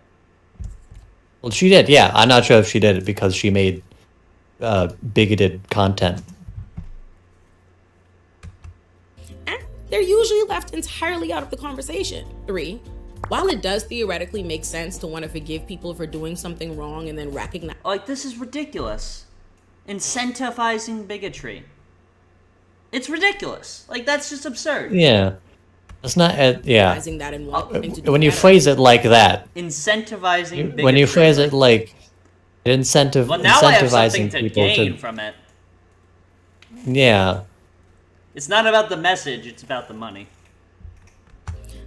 well, she did. Yeah, I'm not sure if she did it because she made bigoted content. And they're usually left entirely out of the conversation. 3, While it does theoretically make sense to want to forgive people for doing something wrong and then recognize Like, this is ridiculous. Incentivizing bigotry. It's ridiculous. Like, that's just absurd. Yeah. It's not, yeah. that and wanting to do When you better. phrase it like that, Incentivizing bigotry. when you phrase it like Well, now I have something incentivizing to people gain to, from it. yeah. It's not about the message, it's about the money.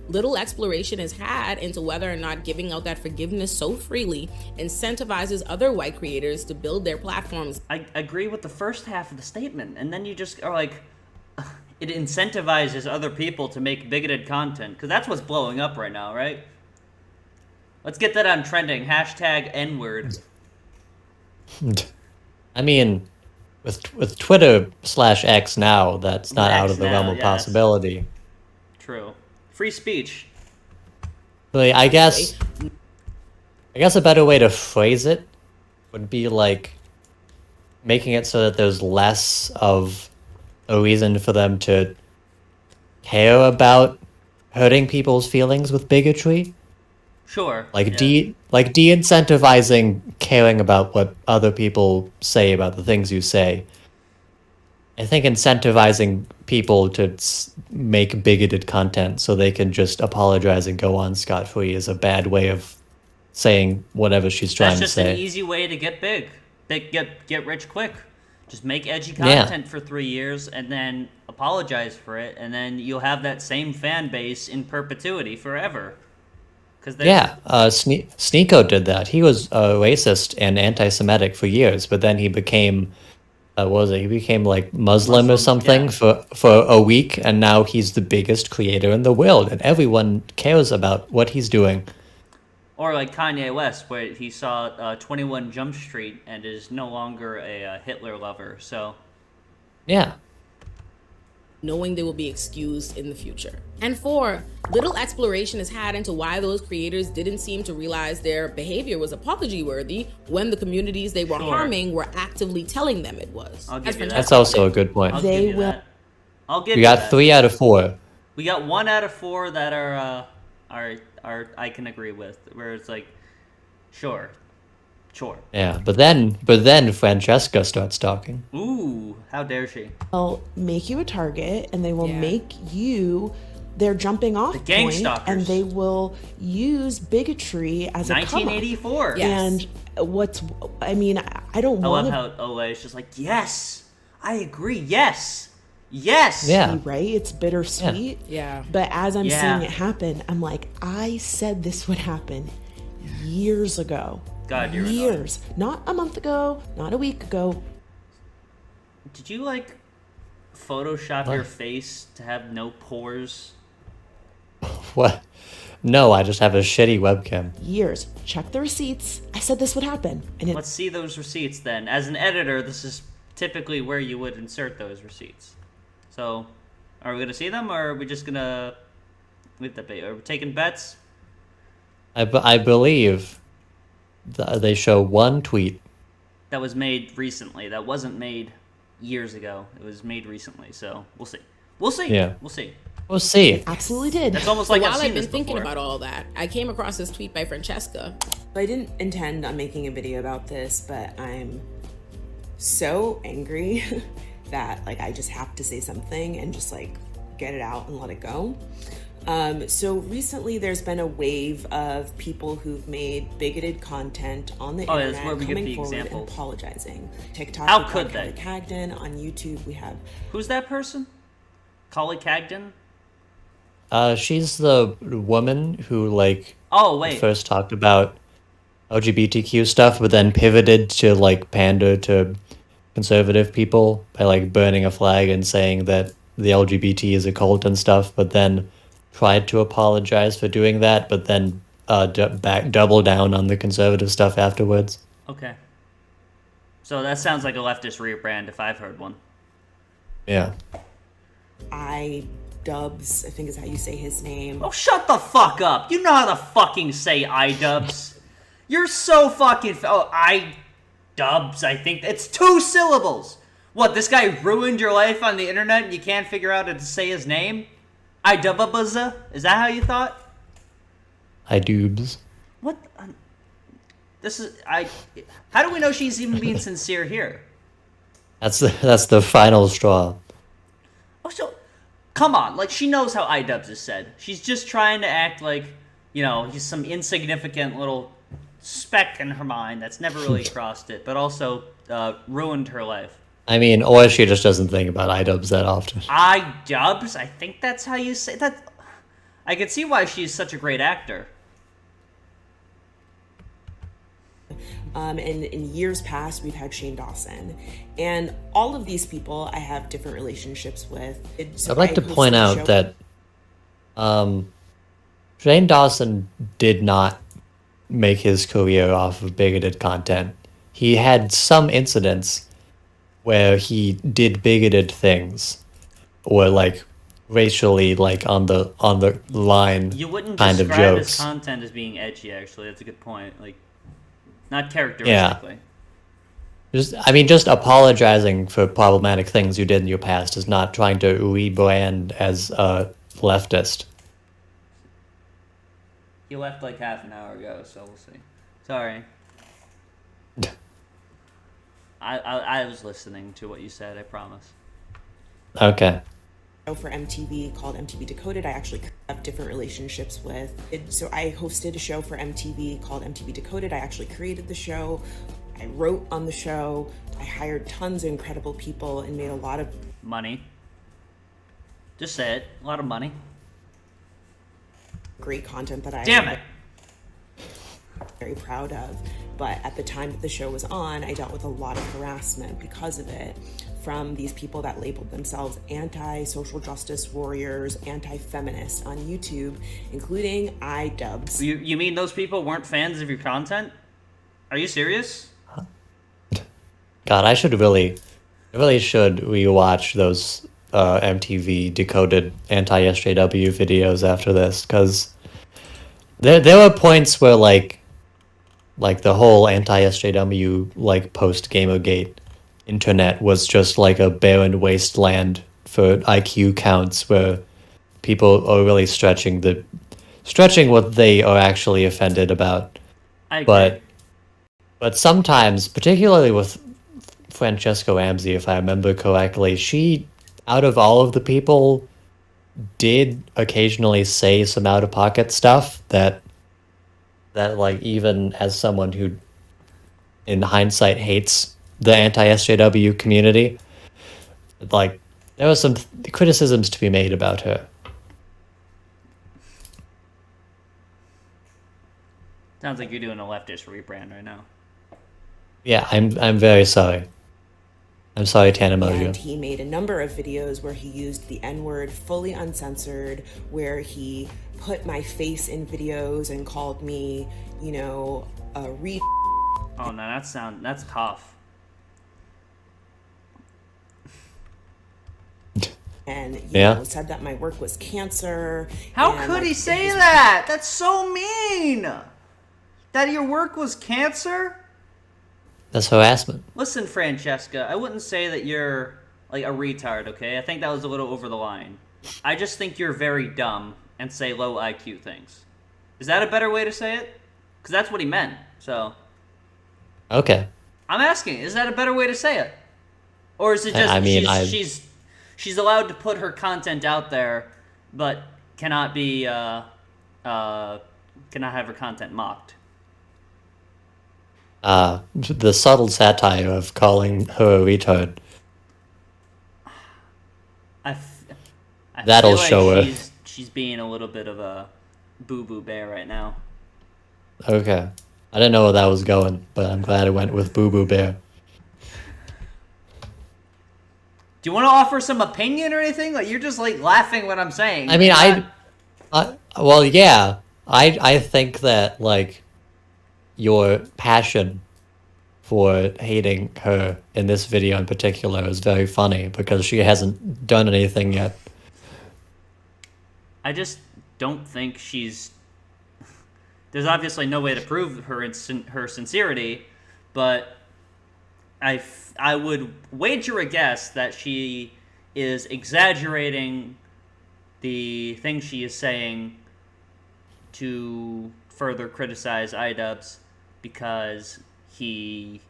Little exploration is had into whether or not giving out that forgiveness so freely incentivizes other white creators to build their platforms. I agree with the first half of the statement, and then you just are like, it incentivizes other people to make bigoted content, because that's what's blowing up right now, right? Let's get that on trending. Hashtag N-word. I mean, with Twitter/X now, that's not out of the realm of yes. possibility. True. Free speech. But I guess a better way to phrase it would be like making it so that there's less of a reason for them to care about hurting people's feelings with bigotry. Sure. Like yeah. de-incentivizing caring about what other people say about the things you say. I think incentivizing people to make bigoted content so they can just apologize and go on scot-free is a bad way of saying whatever she's trying That's to just say. an easy way to get big. Get rich quick. Just make edgy content for 3 years and then apologize for it, and then you'll have that same fan base in perpetuity forever. Yeah, Sneeko did that. He was racist and anti-Semitic for years, but then he became, what was it? He became like Muslim or something for a week, and now he's the biggest creator in the world, and everyone cares about what he's doing. Or like Kanye West, where he saw 21 Jump Street and is no longer a Hitler lover. So, yeah. Knowing they will be excused in the future. And 4, little exploration is had into why those creators didn't seem to realize their behavior was apology worthy when the communities they were harming were actively telling them it was. I'll give you that. That's also a good point. I'll give you that. I'll give We you got that. 3 out of 4. We got 1 out of 4 that are I can agree with, where it's like, sure. Yeah, but then Francesca starts talking. Ooh, how dare she? They'll make you a target, and they will make you their jumping off gang point, stalkers. and they will use bigotry as a come up. 1984. And I mean, I don't I love want how Ole is just like, yes, I agree, yes. Yes. Yeah. right? It's bittersweet. Yeah. But as I'm Yeah. seeing it happen, I'm like, I said this would happen years ago. God, you're years. Not a month ago, not a week ago. Did you like Photoshop your face to have no pores? What? No, I just have a shitty webcam. Years. Check the receipts. I said this would happen. And Let's see those receipts then. As an editor, this is typically where you would insert those receipts. So, are we going to see them, or are we just going to leave that be? Are we taking bets? I believe they show one tweet. That was made recently. That wasn't made years ago. It was made recently, so we'll see. We'll see. Yeah. We'll see. We'll see. absolutely did. That's almost So like while I've seen I've been this thinking before. about all that, I came across this tweet by Francesca. I didn't intend on making a video about this, but I'm so angry that like I just have to say something and just like get it out and let it go. So recently there's been a wave of people who've made bigoted content on the that's internet where we get coming the forward and examples. apologizing. TikTok, How we've could got they? Kelly Cagden. On YouTube we have Who's that person? Collie Cagden? She's the woman who like Oh, wait. first talked about LGBTQ stuff, but then pivoted to like pander to conservative people by like burning a flag and saying that the LGBT is a cult and stuff, but then tried to apologize for doing that, but then double down on the conservative stuff afterwards. Okay. So that sounds like a leftist rebrand if I've heard one. Yeah. iDubbbz's, I think is how you say his name. Oh, shut the fuck up. You know how to fucking say iDubbbz's. You're so fucking... iDubbbz's, I think. It's 2 syllables. What, this guy ruined your life on the internet and you can't figure out how to say his name? iDubbbz's? Is that how you thought? iDubbbz's. What? This is How do we know she's even being sincere here? That's the final straw. Oh, so come on, like she knows how iDubbbz is said. She's just trying to act like, he's some insignificant little speck in her mind that's never really crossed it, but also ruined her life. I mean, or she just doesn't think about iDubbbz that often. iDubbbz? I think that's how you say that. I can see why she's such a great actor. And in years past, we've had Shane Dawson. And all of these people I have different relationships with. So I'd like to point out that Shane Dawson did not make his career off of bigoted content. He had some incidents where he did bigoted things, or like racially, like on the line You wouldn't kind of describe his jokes. content as being edgy, actually. That's a good point. Like, not characteristically. Just apologizing for problematic things you did in your past is not trying to rebrand as a leftist. He left like half an hour ago, so we'll see. Sorry. I was listening to what you said, I promise. Okay. For MTV called MTV Decoded. I actually have different relationships with. So I hosted a show for MTV called MTV Decoded. I actually created the show. I wrote on the show. I hired tons of incredible people and made a lot of money. Just say it. A lot of money. Great content that Damn it! Very proud of. But at the time that the show was on, I dealt with a lot of harassment because of it from these people that labeled themselves anti-social justice warriors, anti-feminists on YouTube, including iDubbbz's. You mean those people weren't fans of your content? Are you serious? God, I really should rewatch those MTV Decoded anti-SJW videos after this, because there were points where like the whole anti-SJW like post Gamergate internet was just like a barren wasteland for IQ counts, where people are really stretching what they are actually offended about. I agree. But sometimes, particularly with Francesca Ramsey, if I remember correctly, she, out of all of the people, did occasionally say some out-of-pocket stuff that like, even as someone who in hindsight hates the anti-SJW community, like there were some criticisms to be made about her. Sounds like you're doing a leftist rebrand right now. Yeah, I'm very sorry. I'm sorry, Tana Mojo. And he made a number of videos where he used the N-word fully uncensored, where he put my face in videos and called me, a re. Oh no, that's tough. And said that my work was cancer. How could he say that? That's so mean. That your work was cancer? That's harassment. Listen, Francesca, I wouldn't say that you're like a retard, okay? I think that was a little over the line. I just think you're very dumb and say low IQ things. Is that a better way to say it? Because that's what he meant, so. Okay. I'm asking, is that a better way to say it? Or is it just she's allowed to put her content out there, but cannot have her content mocked? The subtle satire of calling her a retard. That'll feel like show her. She's being a little bit of a boo-boo bear right now. Okay. I didn't know where that was going, but I'm glad it went with Boo Boo Bear. Do you want to offer some opinion or anything? Like, you're just like laughing what I'm saying. I mean, well, yeah. I think that like your passion for hating her in this video in particular is very funny because she hasn't done anything yet. I just don't think she's... There's obviously no way to prove her sincerity, but I would wager a guess that she is exaggerating the things she is saying to further criticize iDubbbz because he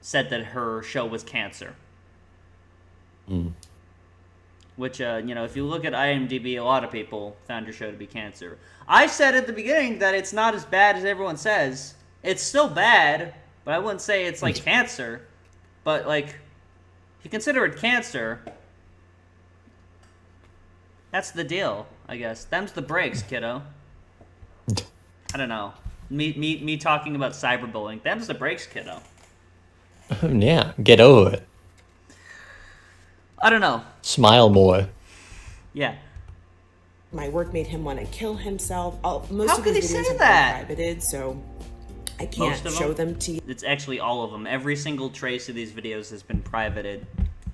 said that her show was cancer. Which, if you look at IMDb, a lot of people found your show to be cancer. I said at the beginning that it's not as bad as everyone says. It's still bad, but I wouldn't say it's like cancer. But, like, if you consider it cancer, that's the deal, I guess. Them's the breaks, kiddo. I don't know. Me talking about cyberbullying. Them's the breaks, kiddo. Yeah, get over it. I don't know. Smile more. Yeah. My work made him want to kill himself. Most How of could his he videos say have that? been privated, so I Most can't of show them to you. It's actually all of them. Every single trace of these videos has been privated.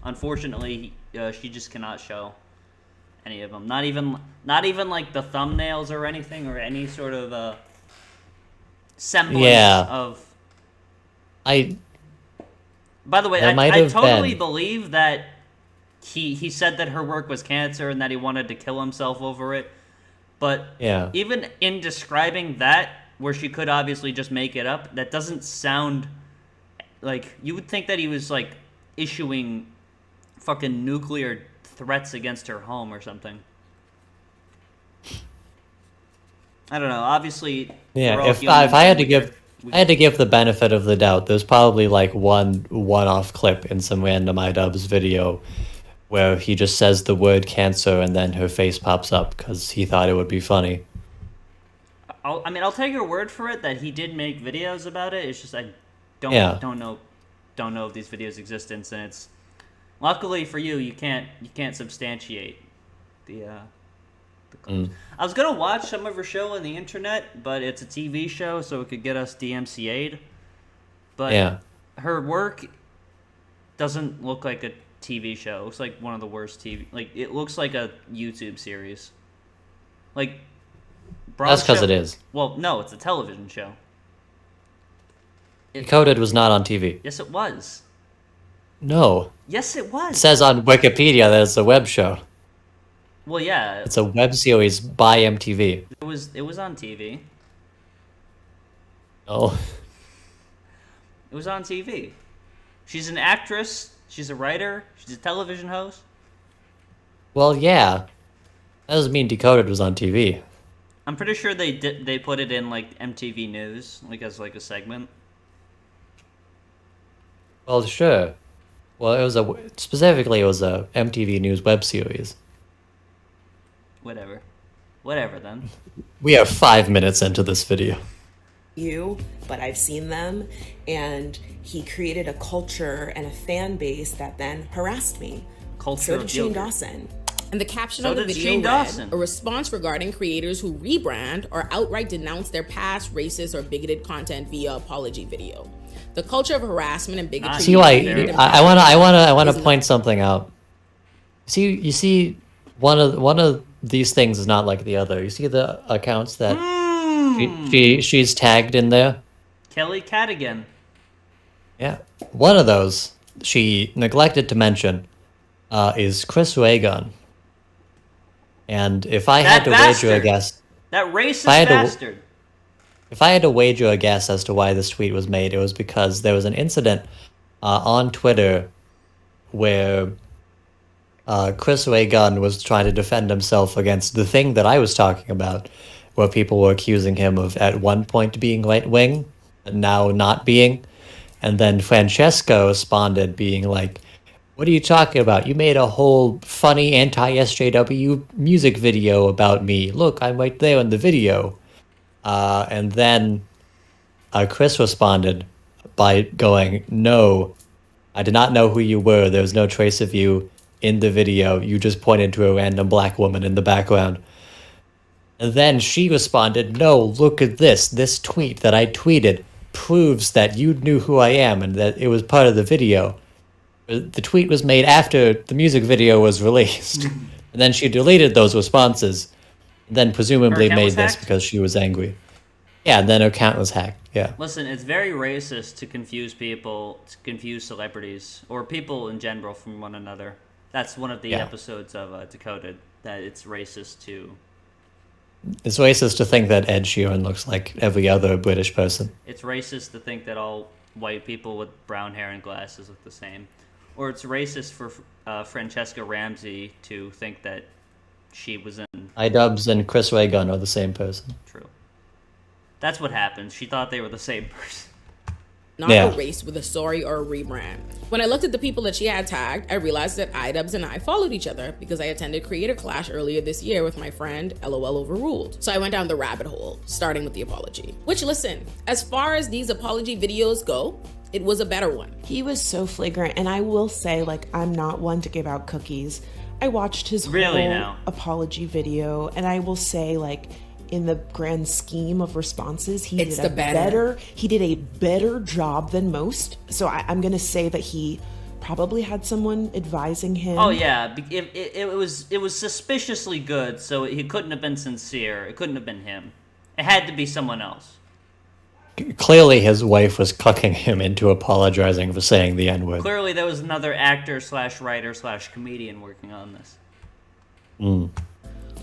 Unfortunately, she just cannot show any of them. Not even like the thumbnails or anything, or any sort of semblance of. By the way, I totally believe that he said that her work was cancer and that he wanted to kill himself over it. But even in describing that, where she could obviously just make it up, that doesn't sound like... You would think that he was, like, issuing fucking nuclear threats against her home or something. I don't know. Obviously, yeah. If I had to give the benefit of the doubt, there's probably like one-off clip in some random iDubbbz's video where he just says the word cancer and then her face pops up because he thought it would be funny. I'll take your word for it that he did make videos about it. It's just I don't know of these videos' existence, and it's luckily for you, you can't substantiate the clips. I was gonna watch some of her show on the internet, but it's a TV show, so it could get us DMCA'd. But her work doesn't look like a TV show. It looks like one of the worst TV. Like, it looks like a YouTube series. Like, that's because it is. Well, no, it's a television show. Decoded was not on TV. Yes, it was. No. Yes, it was. It says on Wikipedia that it's a web show. Well, yeah. It's a web series by MTV. It was on TV. Oh. It was on TV. She's an actress. She's a writer. She's a television host. Well, yeah. That doesn't mean Decoded was on TV. I'm pretty sure they put it in like MTV News, like as like a segment. Well, sure. Well, it was a MTV News web series. Whatever then. We are 5 minutes into this video. But I've seen them, and he created a culture and a fan base that then harassed me. So did Shane Dawson. And the caption of the video read, a response regarding creators who rebrand or outright denounce their past racist or bigoted content via apology video. The culture of harassment and bigotry. See, like, I want to point something out. You see, one of these things is not like the other. You see the accounts that she's tagged in there. Kelly Cadigan. Yeah, one of those she neglected to mention is Chris Reagan. And if I had to wager a guess, that racist bastard. If I had to wager a guess as to why this tweet was made, it was because there was an incident on Twitter where Chris Reagan was trying to defend himself against the thing that I was talking about, where people were accusing him of at one point being right-wing, and now not being. And then Francesca responded being like, "What are you talking about? You made a whole funny anti-SJW music video about me. Look, I'm right there in the video." And then Chris responded by going, "No, I did not know who you were. There was no trace of you in the video. You just pointed to a random black woman in the background." And then she responded, "No, look at this. This tweet that I tweeted proves that you knew who I am and that it was part of the video." The tweet was made after the music video was released. And then she deleted those responses. And then presumably made this because she was angry. Yeah, and then her account was hacked. Yeah. Listen, it's very racist to confuse celebrities, or people in general from one another. That's one of the episodes of Decoded, that it's racist to It's racist to think that Ed Sheeran looks like every other British person. It's racist to think that all white people with brown hair and glasses look the same. Or it's racist for Francesca Ramsey to think that she was in... iDubbbz and Chris Ray Gun are the same person. True. That's what happened. She thought they were the same person. Not Yeah. erased with a story or a rebrand. When I looked at the people that she had tagged, I realized that iDubbbz and I followed each other because I attended Creator Clash earlier this year with my friend LOL Overruled. So I went down the rabbit hole, starting with the apology. Which, listen, as far as these apology videos go, it was a better one. He was so flagrant, and I will say, like, I'm not one to give out cookies. I watched his Really whole now? apology video, and I will say, like, in the grand scheme of responses, he It's did a the better. he did a better job than most. So I'm gonna say that he probably had someone advising him. Oh yeah, it was suspiciously good, so he couldn't have been sincere. It couldn't have been him. It had to be someone else. Clearly, his wife was cucking him into apologizing for saying the N-word. Clearly, there was another actor / writer / comedian working on this.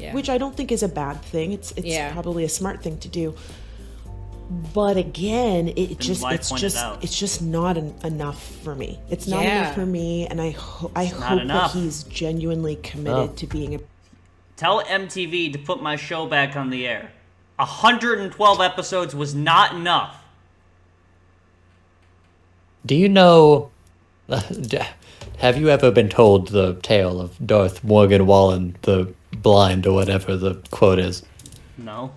Yeah. Which I don't think is a bad thing. It's Yeah. probably a smart thing to do. But again, it's just not enough for me. It's not Yeah. enough for me, and I hope enough. that he's genuinely committed to being a. Tell MTV to put my show back on the air. 112 episodes was not enough. Do you know... Have you ever been told the tale of Darth Morgan Wallen, the blind, or whatever the quote is? No.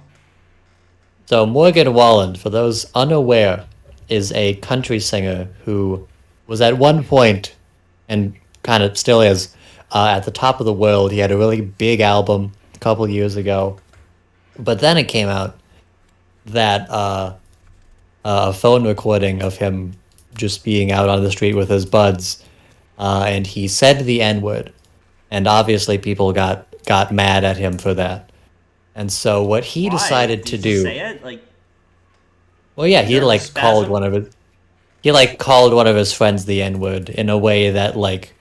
So Morgan Wallen, for those unaware, is a country singer who was at one point, and kind of still is, at the top of the world. He had a really big album a couple years ago. But then it came out that a phone recording of him just being out on the street with his buds, and he said the N-word, and obviously people got mad at him for that. And so what he Why? decided to Did you do... say it? Like, Well, yeah, he there like a called spasm? one of his... He like called one of his friends the N-word in a way that like...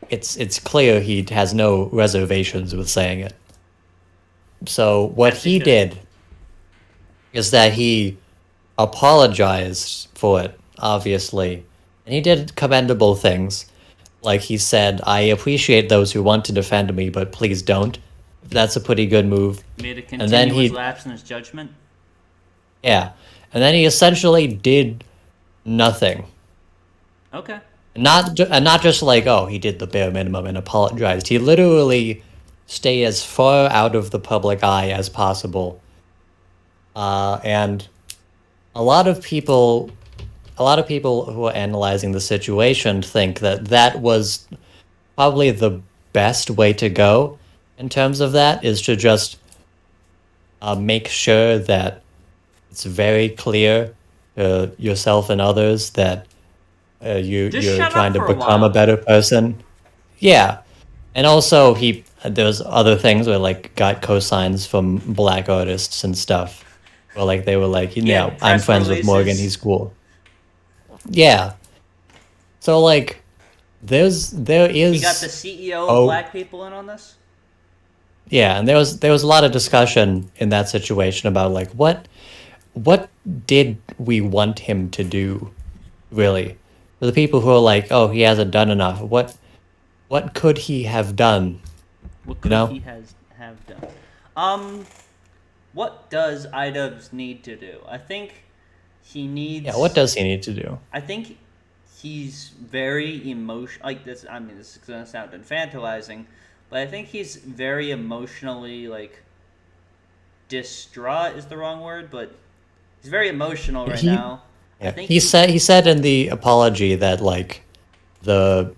It's clear he has no reservations with saying it. So what Yes, he he should. did is that he apologized for it, obviously. And he did commendable things. Like he said, I appreciate those who want to defend me, but please don't. That's a pretty good move. made a And then continuous he... lapse in his judgment. Yeah. And then he essentially did nothing. Okay. Not just like, oh, he did the bare minimum and apologized. He literally stayed as far out of the public eye as possible. And a lot of people who are analyzing the situation think that that was probably the best way to go in terms of that, is to just make sure that it's very clear to yourself and others that you're shut trying up to for a become while. a better person. Yeah. And also there's other things where like got cosigns from black artists and stuff. Where like they were like, Yeah, I'm press friends with Morgan, releases. he's cool. Yeah. So like there is He got the CEO of black people in on this? Yeah, and there was a lot of discussion in that situation about like what did we want him to do, really? For the people who are like, oh, he hasn't done enough. What could he have done? What could he have done? What does iDubbbz need to do? I think he needs... Yeah, what does he need to do? I think he's very emotional. Like this, I mean, this is gonna sound infantilizing, but I think he's very emotionally like distraught is the wrong word, but he's very emotional right now. Yeah. I think He said in the apology that like the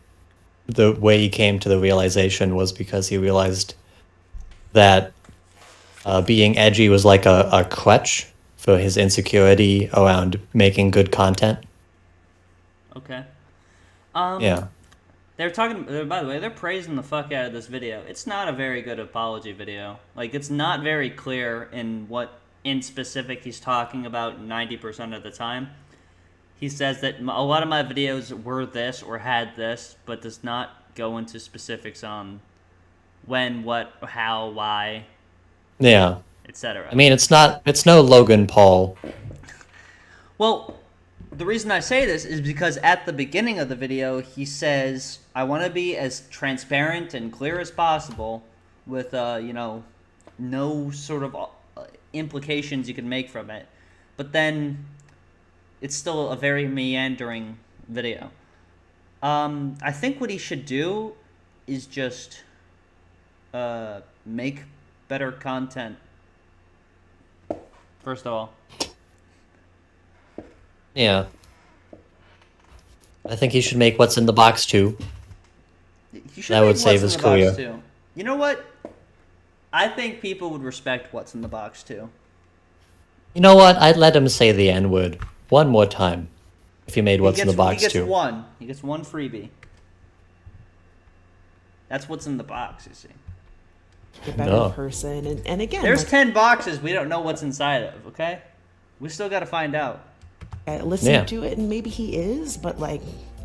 way he came to the realization was because he realized that being edgy was like a crutch for his insecurity around making good content. Okay. Yeah. They're talking. By the way, they're praising the fuck out of this video. It's not a very good apology video. Like, it's not very clear in what in specific he's talking about 90% of the time. He says that a lot of my videos were this or had this, but does not go into specifics on when, what, how, why. Yeah. etc. I mean, it's no Logan Paul. Well, the reason I say this is because at the beginning of the video, he says, I want to be as transparent and clear as possible with, no sort of implications you can make from it. But then it's still a very meandering video. I think what he should do is just make better content. First of all. Yeah. I think he should make What's in the Box too. That would save his career. Too. You know what? I think people would respect What's in the Box too. You know what? I'd let him say the N-word one more time if he made What's in the Box too. He gets one freebie. That's What's in the Box, you see. A better person, and again, there's 10 boxes we don't know what's inside of. Okay, we still got to find out. Listen to it, and maybe he is, but like,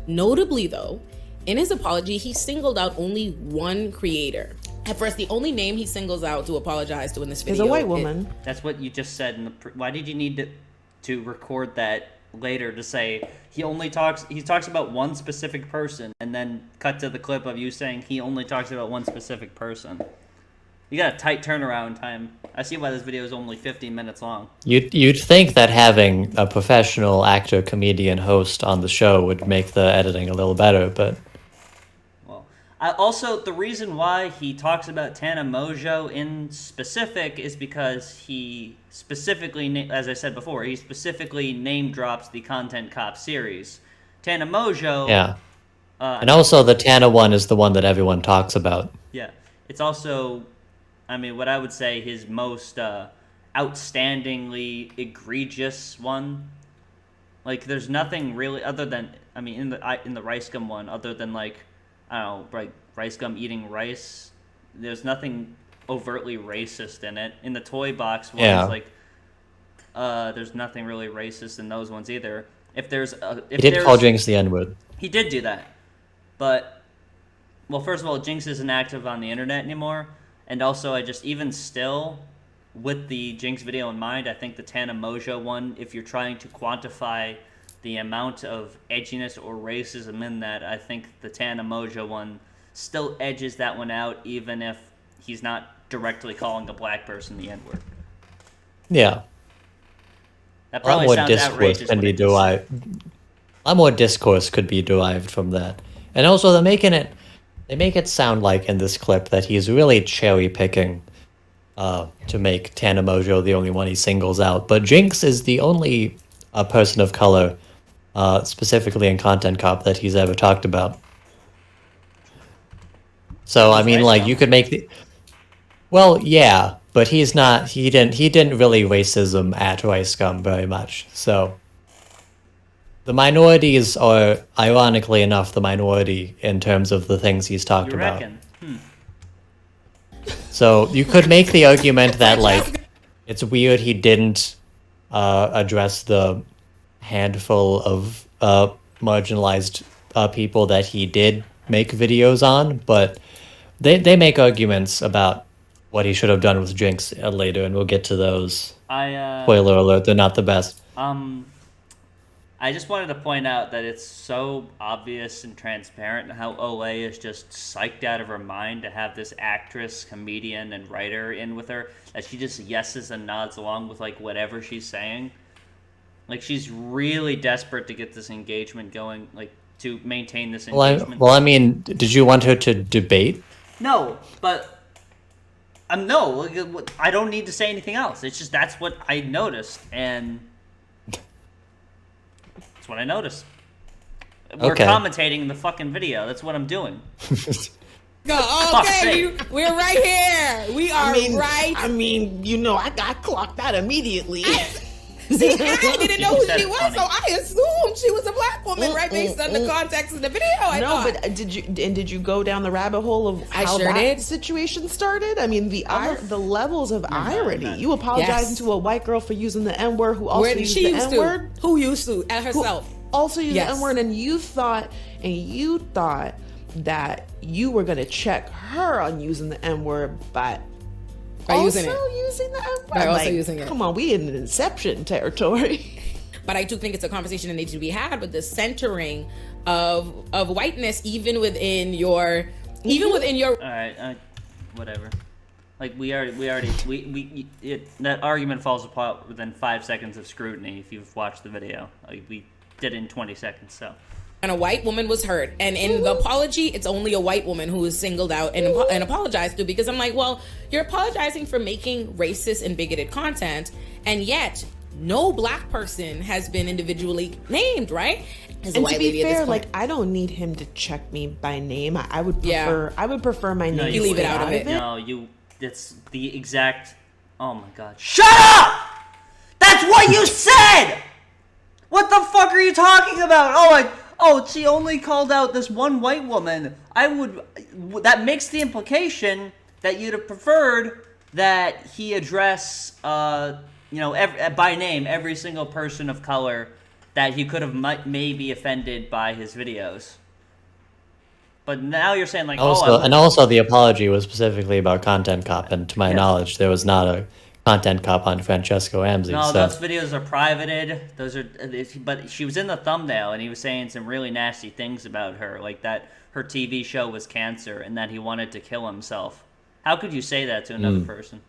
notably though, in his apology, he singled out only one creator. At first, the only name he singles out to apologize to in this video is a white woman. That's what you just said. Why did you need to record that later to say he talks about one specific person, and then cut to the clip of you saying he only talks about one specific person? You got a tight turnaround time. I see why this video is only 15 minutes long. You'd think that having a professional actor, comedian, host on the show would make the editing a little better, but... Well, also, the reason why he talks about Tana Mongeau in specific is because he specifically, as I said before, he specifically name drops the Content Cop series. Tana Mongeau... Yeah. And also the Tana one is the one that everyone talks about. Yeah. It's also... I mean, what I would say his most outstandingly egregious one. Like, there's nothing really other than, I mean, in the rice gum one, other than like, I don't know, like rice gum eating rice. There's nothing overtly racist in it. In the toy box ones, like, there's nothing really racist in those ones either. He did call Jinx the N-word. He did do that, but well, first of all, Jinx isn't active on the internet anymore. And also, I just, even still, with the Jinx video in mind, I think the Tana Mongeau one, if you're trying to quantify the amount of edginess or racism in that, I think the Tana Mongeau one still edges that one out, even if he's not directly calling a black person the N-word. Yeah. That probably sounds outrageous. A lot more discourse could be derived from that. And also, they make it sound like in this clip that he's really cherry picking to make Tana Mongeau the only one he singles out. But Jinx is the only person of color, specifically in Content Cop, that he's ever talked about. So I mean, like, you could make the... Well, yeah, but he didn't really racism at Rice Gum very much. So the minorities are, ironically enough, the minority in terms of the things he's talked about. So you could make the argument that, like, it's weird he didn't address the handful of marginalized people that he did make videos on, but they make arguments about what he should have done with Jinx later, and we'll get to those. Spoiler alert, they're not the best. I just wanted to point out that it's so obvious and transparent how Olay is just psyched out of her mind to have this actress, comedian, and writer in with her, that she just yeses and nods along with, like, whatever she's saying. Like, she's really desperate to get this engagement going, like, to maintain this engagement. Well, I mean, did you want her to debate? No, but... no, I don't need to say anything else. It's just that's what I noticed, and... what I noticed. We're commentating the fucking video. That's what I'm doing. Okay, we're right here. We are right. I mean, you know, I got clocked out immediately. See, I didn't know who she was, so I assumed she was a black woman, right, based on the context of the video. But did you go down the rabbit hole of how that situation started? I mean, the levels of irony. You apologizing to a white girl for using the N-word, who also used the N-word. Who used to at herself? Also used the N-word, and you thought that you were gonna check her on using the N-word, but also using it. using the N-word. By also Like, using it. Come on, we in Inception territory. But I do think it's a conversation that needs to be had with the centering of whiteness, even within your. All right, whatever. Like that argument falls apart within 5 seconds of scrutiny if you've watched the video. Like, we did it in 20 seconds, so. And a white woman was hurt, and in the apology, it's only a white woman who is singled out and apologized to, because I'm like, well, you're apologizing for making racist and bigoted content, and yet no black person has been individually named, right? And to be fair, like, I don't need him to check me by name. I would prefer my name. You leave it out of it. No, it's the exact. Oh my god! Shut up! That's what you said. What the fuck are you talking about? She only called out this one white woman. That makes the implication that you'd have preferred that he address, by name every single person of color that he could have maybe offended by his videos. But now you're saying like, also the apology was specifically about Content Cop, and to my knowledge, there was not a Content Cop on Francesca Ramsey. No, those videos are privated. But she was in the thumbnail, and he was saying some really nasty things about her, like that her TV show was cancer, and that he wanted to kill himself. How could you say that to another person?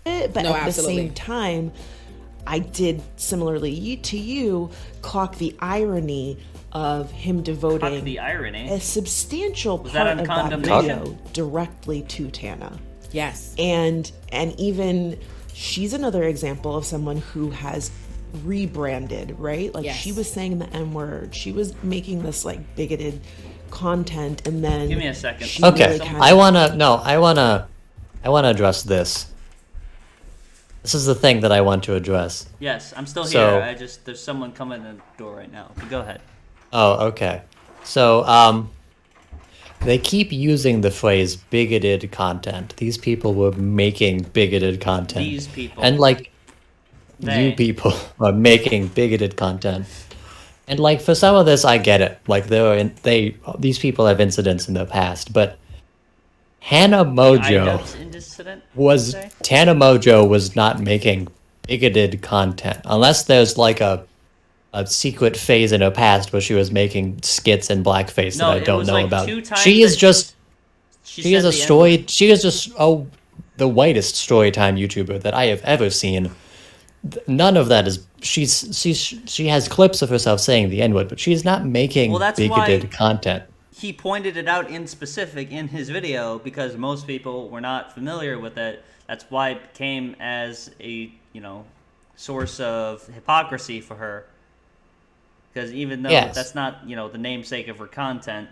But at the same time, I did similarly to you clock the irony of him devoting a substantial part of that video directly to Tana. Yes. And even she's another example of someone who has rebranded, right? Like, she was saying the N-word. She was making this like bigoted content, and then give me a second. Okay. Really I wanna address this. This is the thing that I want to address. Yes, I'm still here. There's someone coming in the door right now. But go ahead. Oh, okay. So, they keep using the phrase bigoted content. These people were making bigoted content. These people. And, like, you people are making bigoted content. And, like, for some of this, I get it. Like, these people have incidents in their past, but Tana Mojo was not making bigoted content. Unless there's, like, a secret phase in her past where she was making skits in blackface that I don't know about. She is just the whitest storytime YouTuber that I have ever seen. None of that is she has clips of herself saying the N-word, but she's not making bigoted content. He pointed it out in specific in his video because most people were not familiar with it. That's why it came as a source of hypocrisy for her. Because even though that's not, the namesake of her content,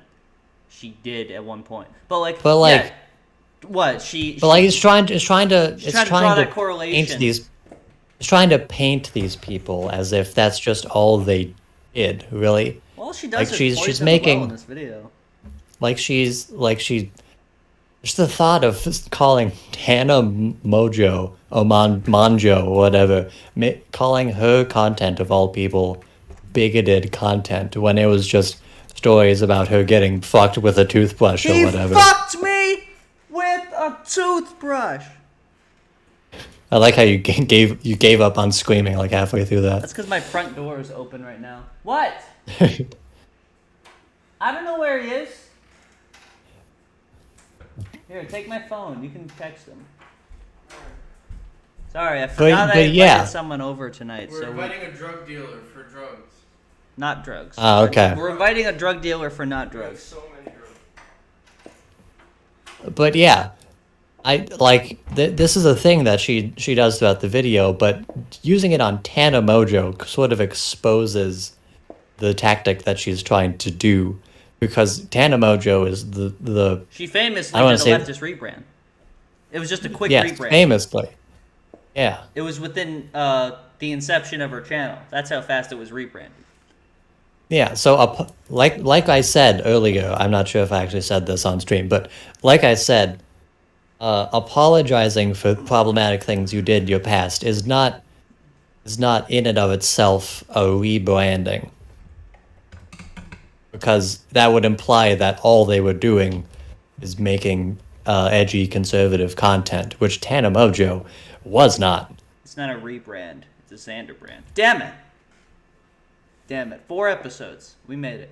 she did at one point. But he's trying to paint these people as if that's just all they did, really. Well, she does. Like she's making well in this video. Just the thought of calling Tana Mojo or Monjo or whatever, calling her content of all people bigoted content when it was just stories about her getting fucked with a toothbrush or whatever. He fucked me with a toothbrush. I like how you gave up on screaming like halfway through that. That's because my front door is open right now. What? I don't know where he is. Here, take my phone. You can text him. Sorry, I forgot I invited someone over tonight. We're inviting a drug dealer for drugs. Not drugs. Oh, okay. We're inviting a drug dealer for not drugs. So many drugs. But yeah, this is a thing that she does throughout the video, but using it on Tana Mojo sort of exposes the tactic that she's trying to do, because Tana Mojo is the she famously did a leftist rebrand. It was just a quick rebrand. Famously. Yeah. It was within the inception of her channel. That's how fast it was rebranded. Yeah, so like I said earlier, I'm not sure if I actually said this on stream, but like I said, apologizing for problematic things you did in your past is not in and of itself a rebranding, because that would imply that all they were doing is making edgy conservative content, which Tana Mojo was not. It's not a rebrand. It's a Xander brand. Damn it. Damn it. 4 episodes. We made it.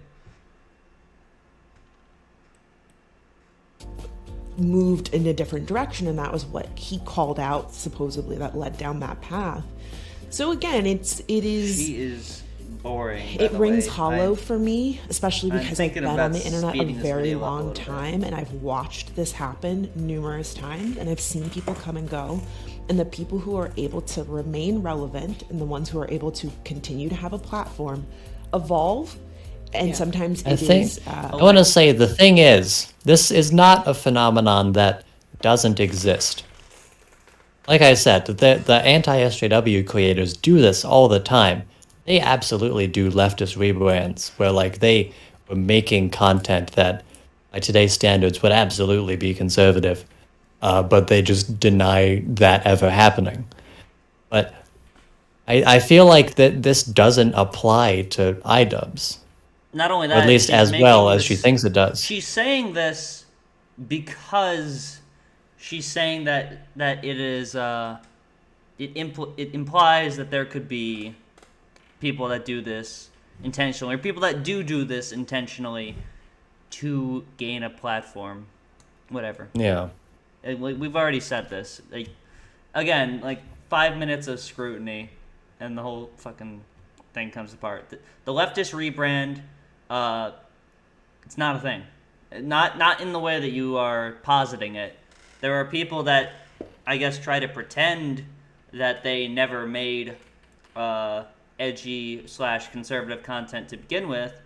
Moved in a different direction, and that was what he called out, supposedly, that led down that path. So again, it is She is boring. It rings hollow for me, especially because I've been on the internet a very long time, and I've watched this happen numerous times, and I've seen people come and go, and the people who are able to remain relevant and the ones who are able to continue to have a platform evolve. And sometimes I want to say the thing is, this is not a phenomenon that doesn't exist. Like I said, the anti-SJW creators do this all the time. They absolutely do leftist rebrands where like they were making content that by today's standards would absolutely be conservative, but they just deny that ever happening. But I feel like that this doesn't apply to iDubbbz. Not only that, or at least as well as she thinks it does. She's saying this because she's saying that it is it implies that there could be people that do this intentionally, or people that do this intentionally to gain a platform, whatever. Yeah. We've already said this. Like, again, like 5 minutes of scrutiny, and the whole fucking thing comes apart. The leftist rebrand. It's not a thing. Not in the way that you are positing it. There are people that, I guess, try to pretend that they never made edgy/conservative content to begin with.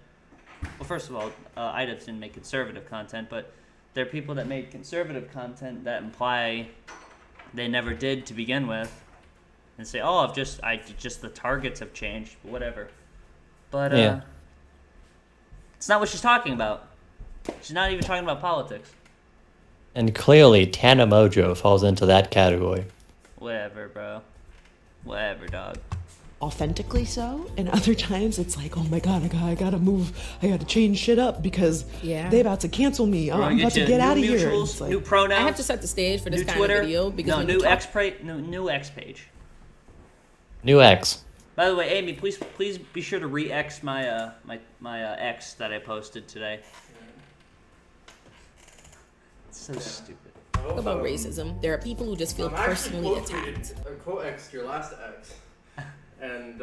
Well, first of all, iDubbbz didn't make conservative content, but there are people that made conservative content that imply they never did to begin with, and say, "Oh, just the targets have changed, but whatever." But yeah. It's not what she's talking about. She's not even talking about politics. And clearly, Tana Mojo falls into that category. Whatever, bro. Whatever, dog. Authentically so, and other times it's like, oh my god, I gotta move, I gotta change shit up because they about to cancel me. I'm about to get out of here. Like, new pronouns. I have to set the stage for this kind Twitter, of video because new X page. New X. By the way, Amy, please be sure to re-X my my X that I posted today. It's so stupid. What about racism? There are people who just feel personally attacked. Co-X your last X, and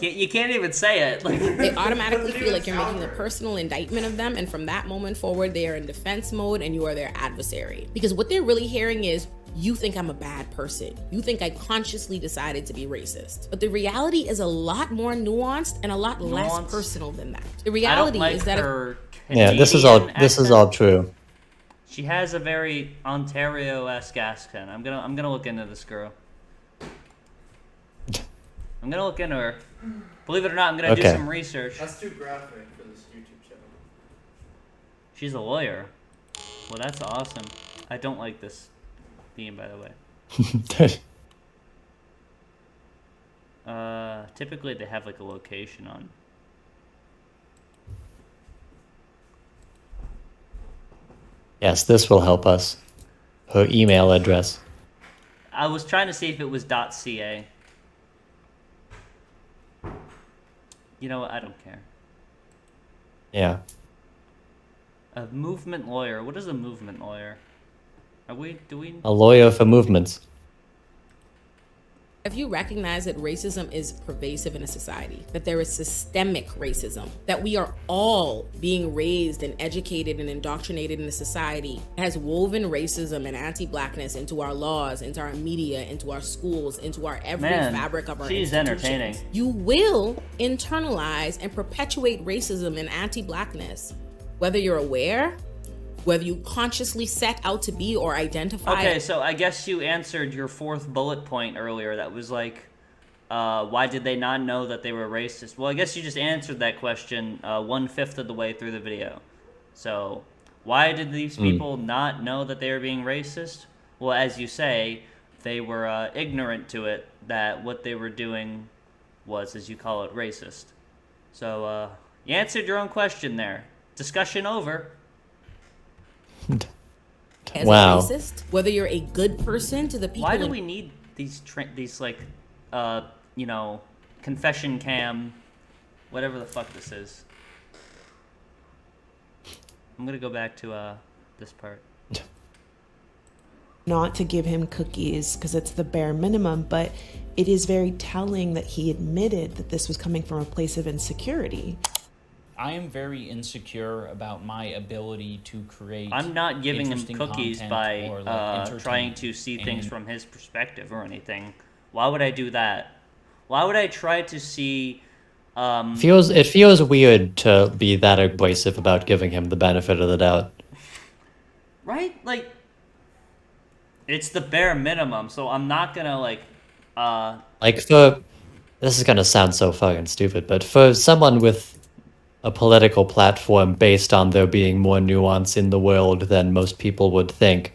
you can't even say it. Like, they automatically feel like you're making a personal indictment of them, and from that moment forward, they are in defense mode, and you are their adversary. Because what they're really hearing is, you think I'm a bad person. You think I consciously decided to be racist. But the reality is a lot more nuanced and a lot less personal than that. The reality is that this is all true. She has a very Ontario-esque accent. I'm gonna look into this girl. I'm gonna look into her. Believe it or not, I'm gonna do some research. That's too graphic for this YouTube channel. She's a lawyer. Well, that's awesome. I don't like this theme, by the way. Typically they have like a location on. Yes, this will help us. Her email address. I was trying to see if it was .ca. You know what? I don't care. Yeah. A movement lawyer. What is a movement lawyer? A lawyer for movements. If you recognize that racism is pervasive in a society, that there is systemic racism, that we are all being raised and educated and indoctrinated in a society that has woven racism and anti-blackness into our laws, into our media, into our schools, into our every fabric of our she's institutions, entertaining. You will internalize and perpetuate racism and anti-blackness, whether you're aware, whether you consciously set out to be or identify. Okay, so I guess you answered your 4th bullet point earlier that was like, why did they not know that they were racist? Well, I guess you just answered that question 1/5 of the way through the video. So, why did these people not know that they were being racist? Well, as you say, they were ignorant to it, that what they were doing was, as you call it, racist. So, you answered your own question there. Discussion over. As Wow. a racist, whether you're a good person to the people. Why do we need these like, you know, confession cam, whatever the fuck this is? I'm gonna go back to this part. Not to give him cookies because it's the bare minimum, but it is very telling that he admitted that this was coming from a place of insecurity. I am very insecure about my ability to create. I'm not giving him interesting cookies content by or, like, trying to see things and- from his perspective or anything. Why would I do that? Why would I try to see? It feels weird to be that abrasive about giving him the benefit of the doubt. Right? Like, it's the bare minimum, so I'm not gonna like. Like this is gonna sound so fucking stupid, but for someone with a political platform based on there being more nuance in the world than most people would think,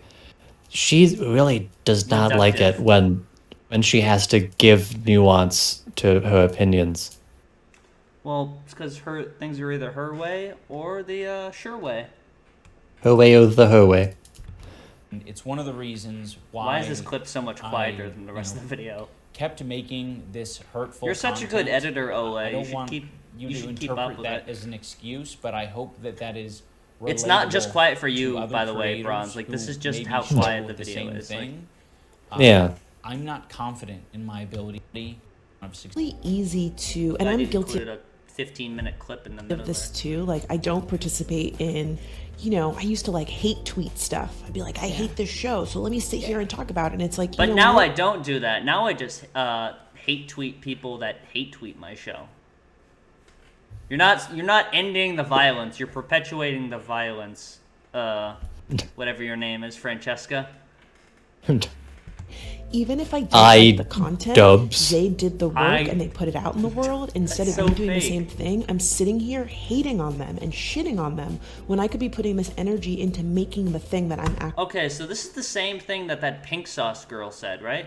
she really does not like it when she has to give nuance to her opinions. Well, it's because things are either her way or the sure way. Her way or the her way. It's one of the reasons why. Why is this clip so much quieter than the rest of the video? Kept making this hurtful. You're such a good editor, Ole. I don't You should want keep. you You to should keep up interpret with that it. as an excuse, but I hope that that is. It's not just relatable quiet for to you, other by the way, creators Bronze. Like, this who is just maybe how struggle quiet the with video same is. thing. Yeah. I'm not confident in my ability. It's really easy to, and I I'm did guilty include a 15-minute clip in the middle of this there. too. Like, I don't participate in, you know, I used to like hate tweet stuff. I'd be like, I hate this show, so let me sit here and talk about it. And it's like, you But know now what? I don't do that. Now I just hate tweet people that hate tweet my show. You're not ending the violence. You're perpetuating the violence. Whatever your name is, Francesca. Even if I don't like the content, iDubbbz's. they did the work and they put it out in the world. Instead of so me doing the fake. same thing, I'm sitting here hating on them and shitting on them when I could be putting this energy into making the thing that I'm actually. Okay, so this is the same thing that pink sauce girl said, right?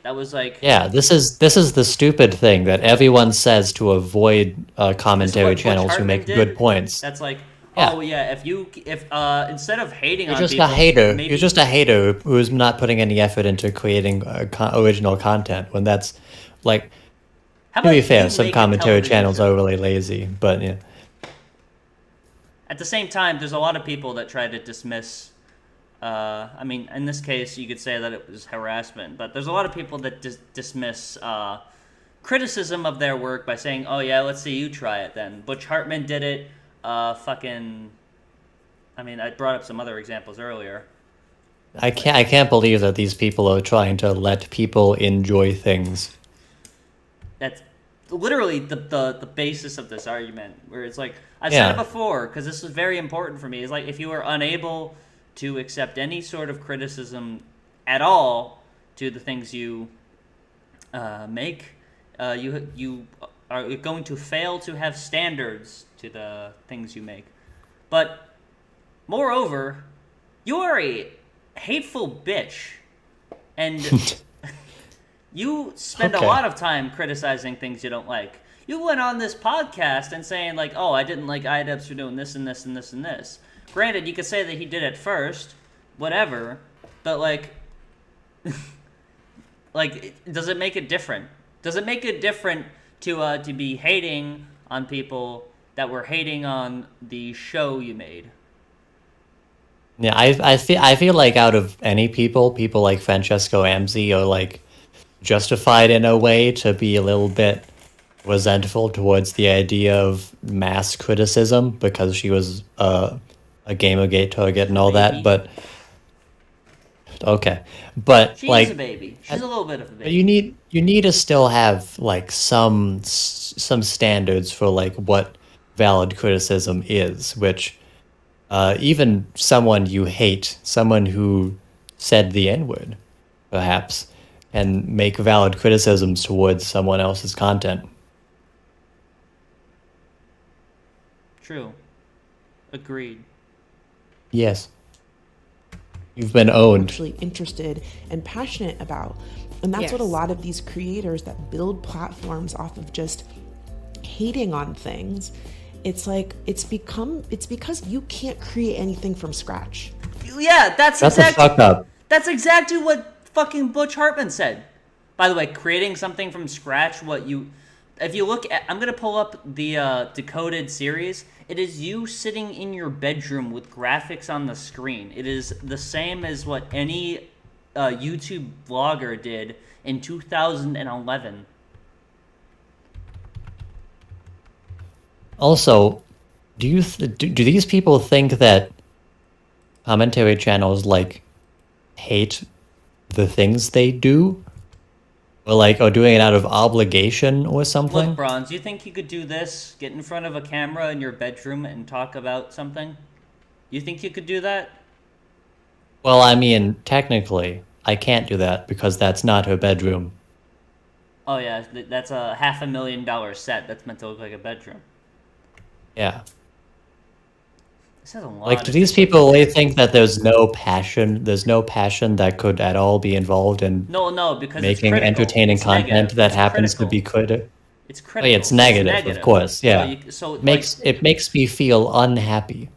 That was like. Yeah, this is the stupid thing that everyone says to avoid commentary channels who make good points. That's like, Yeah. oh yeah, if instead of hating You're on just people, a hater. maybe- You're just a hater who's not putting any effort into creating original content. When that's like, How to be about fair, you some make a commentary television channels show? are really lazy. But yeah, At the same time, there's a lot of people that try to dismiss. I mean, in this case, you could say that it was harassment, but there's a lot of people that dismiss criticism of their work by saying, "Oh yeah, let's see you try it then." Butch Hartman did it. I mean, I brought up some other examples earlier. I can't believe that these people are trying to let people enjoy things. That's literally the basis of this argument, where it's like, I've said it Yeah. before, because this is very important for me. It's like, if you are unable to accept any sort of criticism at all to the things you make, you are going to fail to have standards to the things you make. But moreover, you are a hateful bitch, and you spend a lot of time criticizing things you don't like. You went on this podcast and saying like, "Oh, I didn't like iDubbbz for doing this and this and this and this." Granted, you could say that he did it first, whatever, but like, does it make it different? Does it make it different to be hating on people that were hating on the show you made? Yeah, I feel like out of any people like Francesca Ramsey are like justified in a way to be a little bit resentful towards the idea of mass criticism because she was a Gamergate target and all that. But okay, but She's like a baby. She's a little bit of a baby. you need to still have like some standards for like what valid criticism is, which even someone you hate, someone who said the N-word, perhaps, and make valid criticisms towards someone else's content. True. Agreed. Yes. You've been owned. Actually interested and passionate about. And that's what a lot of these creators that build platforms off of just hating on things, it's like it's because you can't create anything from scratch. Yeah, Shut the fuck up. That's exactly what fucking Butch Hartman said. By the way, creating something from scratch, if you look at, I'm gonna pull up the Decoded series. It is you sitting in your bedroom with graphics on the screen. It is the same as what any YouTube vlogger did in 2011. Also, do these people think that commentary channels like hate the things they do? Or doing it out of obligation or something? Look, Bronze, you think you could do this? Get in front of a camera in your bedroom and talk about something? You think you could do that? Well, I mean, technically, I can't do that because that's not her bedroom. Oh yeah, that's a $500,000 set that's meant to look like a bedroom. Yeah. This has a lot. Like, do these people really think that there's no passion that could at all be involved in No, because making entertaining content that happens to be good? It's critical. It's negative, of course. Yeah. It makes me feel unhappy.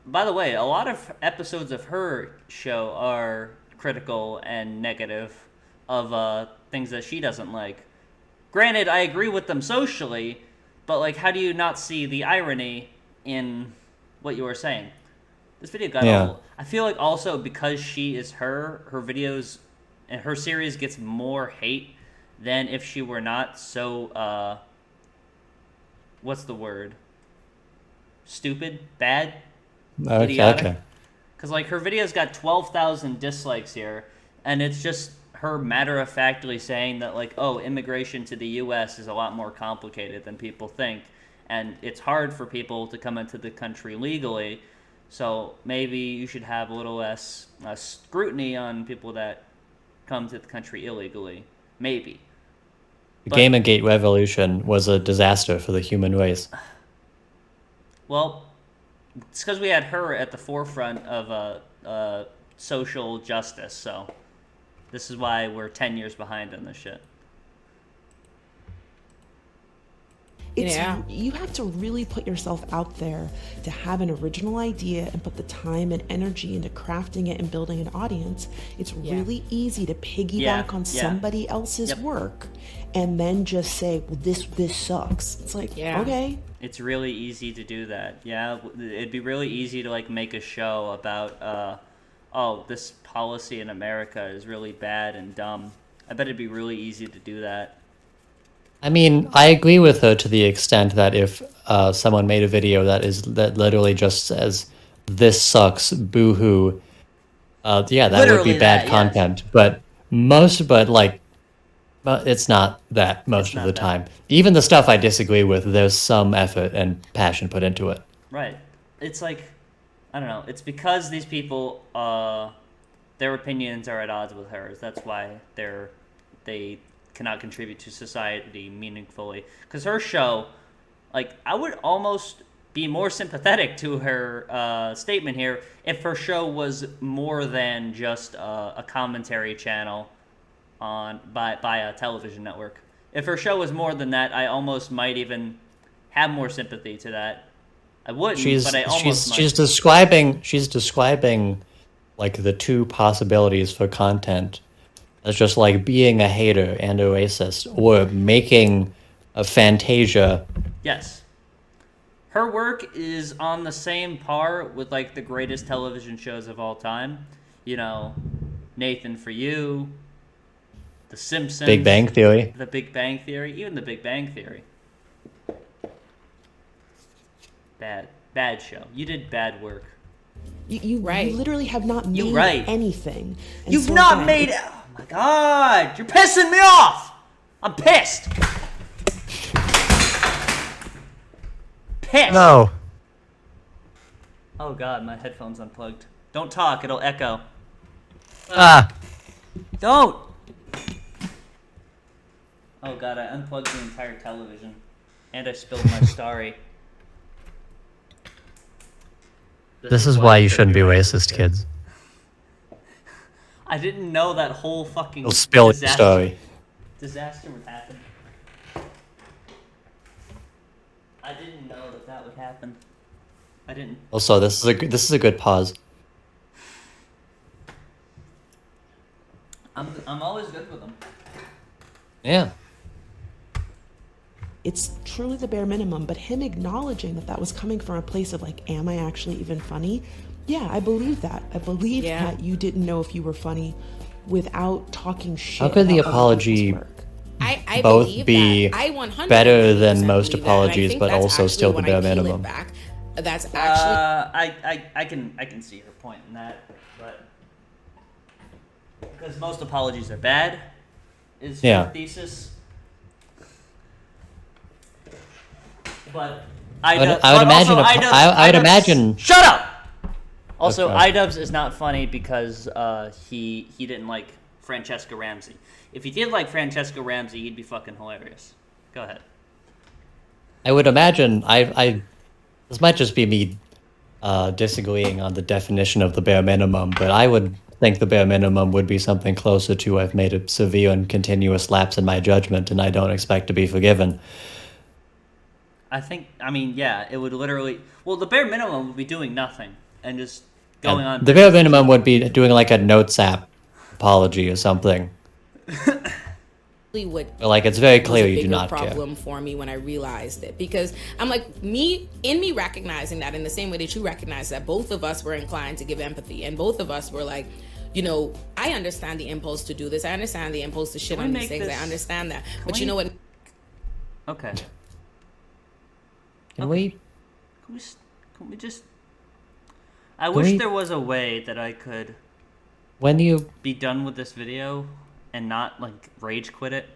By the way, a lot of episodes of her show are critical and negative of things that she doesn't like. Granted, I agree with them socially, but like, how do you not see the irony in what you were saying? This video got old. I feel like also because she is her videos and her series gets more hate than if she were not so what's the word? Stupid? Bad? Okay. Because like her videos got 12,000 dislikes here, and it's just her matter-of-factly saying that like, oh, immigration to the U.S. is a lot more complicated than people think, and it's hard for people to come into the country legally, so maybe you should have a little less scrutiny on people that come to the country illegally. Maybe. The Gamergate revolution was a disaster for the human race. Well, it's because we had her at the forefront of social justice, so this is why we're 10 years behind on this shit. You have to really put yourself out there to have an original idea and put the time and energy into crafting it and building an audience. It's really easy to piggyback on somebody else's work and then just say, well, this sucks. It's like, okay. It's really easy to do that. Yeah, it'd be really easy to like make a show about, oh, this policy in America is really bad and dumb. I bet it'd be really easy to do that. I mean, I agree with her to the extent that if someone made a video that literally just says, "This sucks, boo-hoo," that literally would be bad content. Yes. But it's not that most of the time. Even the stuff I disagree with, there's some effort and passion put into it. Right. It's like, I don't know. It's because these people, their opinions are at odds with hers. That's why they cannot contribute to society meaningfully. Because her show, like, I would almost be more sympathetic to her statement here if her show was more than just a commentary channel by a television network. If her show was more than that, I almost might even have more sympathy to that. I wouldn't, but I almost might. She's describing like the two possibilities for content. It's just like being a hater and a racist, or making a Fantasia. Yes. Her work is on the same par with like the greatest television shows of all time. You know, Nathan For You, The Simpsons, Big Bang Theory. The Big Bang Theory, even The Big Bang Theory. Bad show. You did bad work. You literally have not made anything. And You've not made... Oh my god! You're pissing me off! I'm pissed! Pissed! No. Oh god, my headphones unplugged. Don't talk, it'll echo. Don't! Oh god, I unplugged the entire television. And I spilled my starry. This is why you shouldn't be racist, kids. I didn't know that whole fucking You'll spill your story. Disaster would happen. I didn't know that would happen. I didn't. Also, this is a good pause. I'm always good with them. Yeah. It's truly the bare minimum, but him acknowledging that that was coming from a place of like, am I actually even funny? Yeah, I believe that. I believe that you didn't know if you were funny without talking shit. How could the about other apology people's work. I both believe be that. I 100% better than most believe that, and I apologies, think but that's also actually still the when bare I peel it minimum? back, that's actually I can see her point in that, but because most apologies are bad, is her thesis. But I would imagine. I would imagine. Shut up. Also, Okay. iDubbbz is not funny because he didn't like Francesca Ramsay. If he did like Francesca Ramsay, he'd be fucking hilarious. Go ahead. I would imagine. This might just be me disagreeing on the definition of the bare minimum, but I would think the bare minimum would be something closer to I've made a severe and continuous lapse in my judgment, and I don't expect to be forgiven. I mean, yeah, it would literally. Well, the bare minimum would be doing nothing and just going on. The bare minimum would be doing like a notes app apology or something. Like it's very clear you do not care. Problem for me when I realized it, because I'm like me recognizing that in the same way that you recognize that both of us were inclined to give empathy, and both of us were like, you know, I understand the impulse to do this. I understand the impulse to shit on these things. I understand that, but you know what? Okay. Can we just? I wish there was a way that I could. When you be done with this video and not like rage quit it.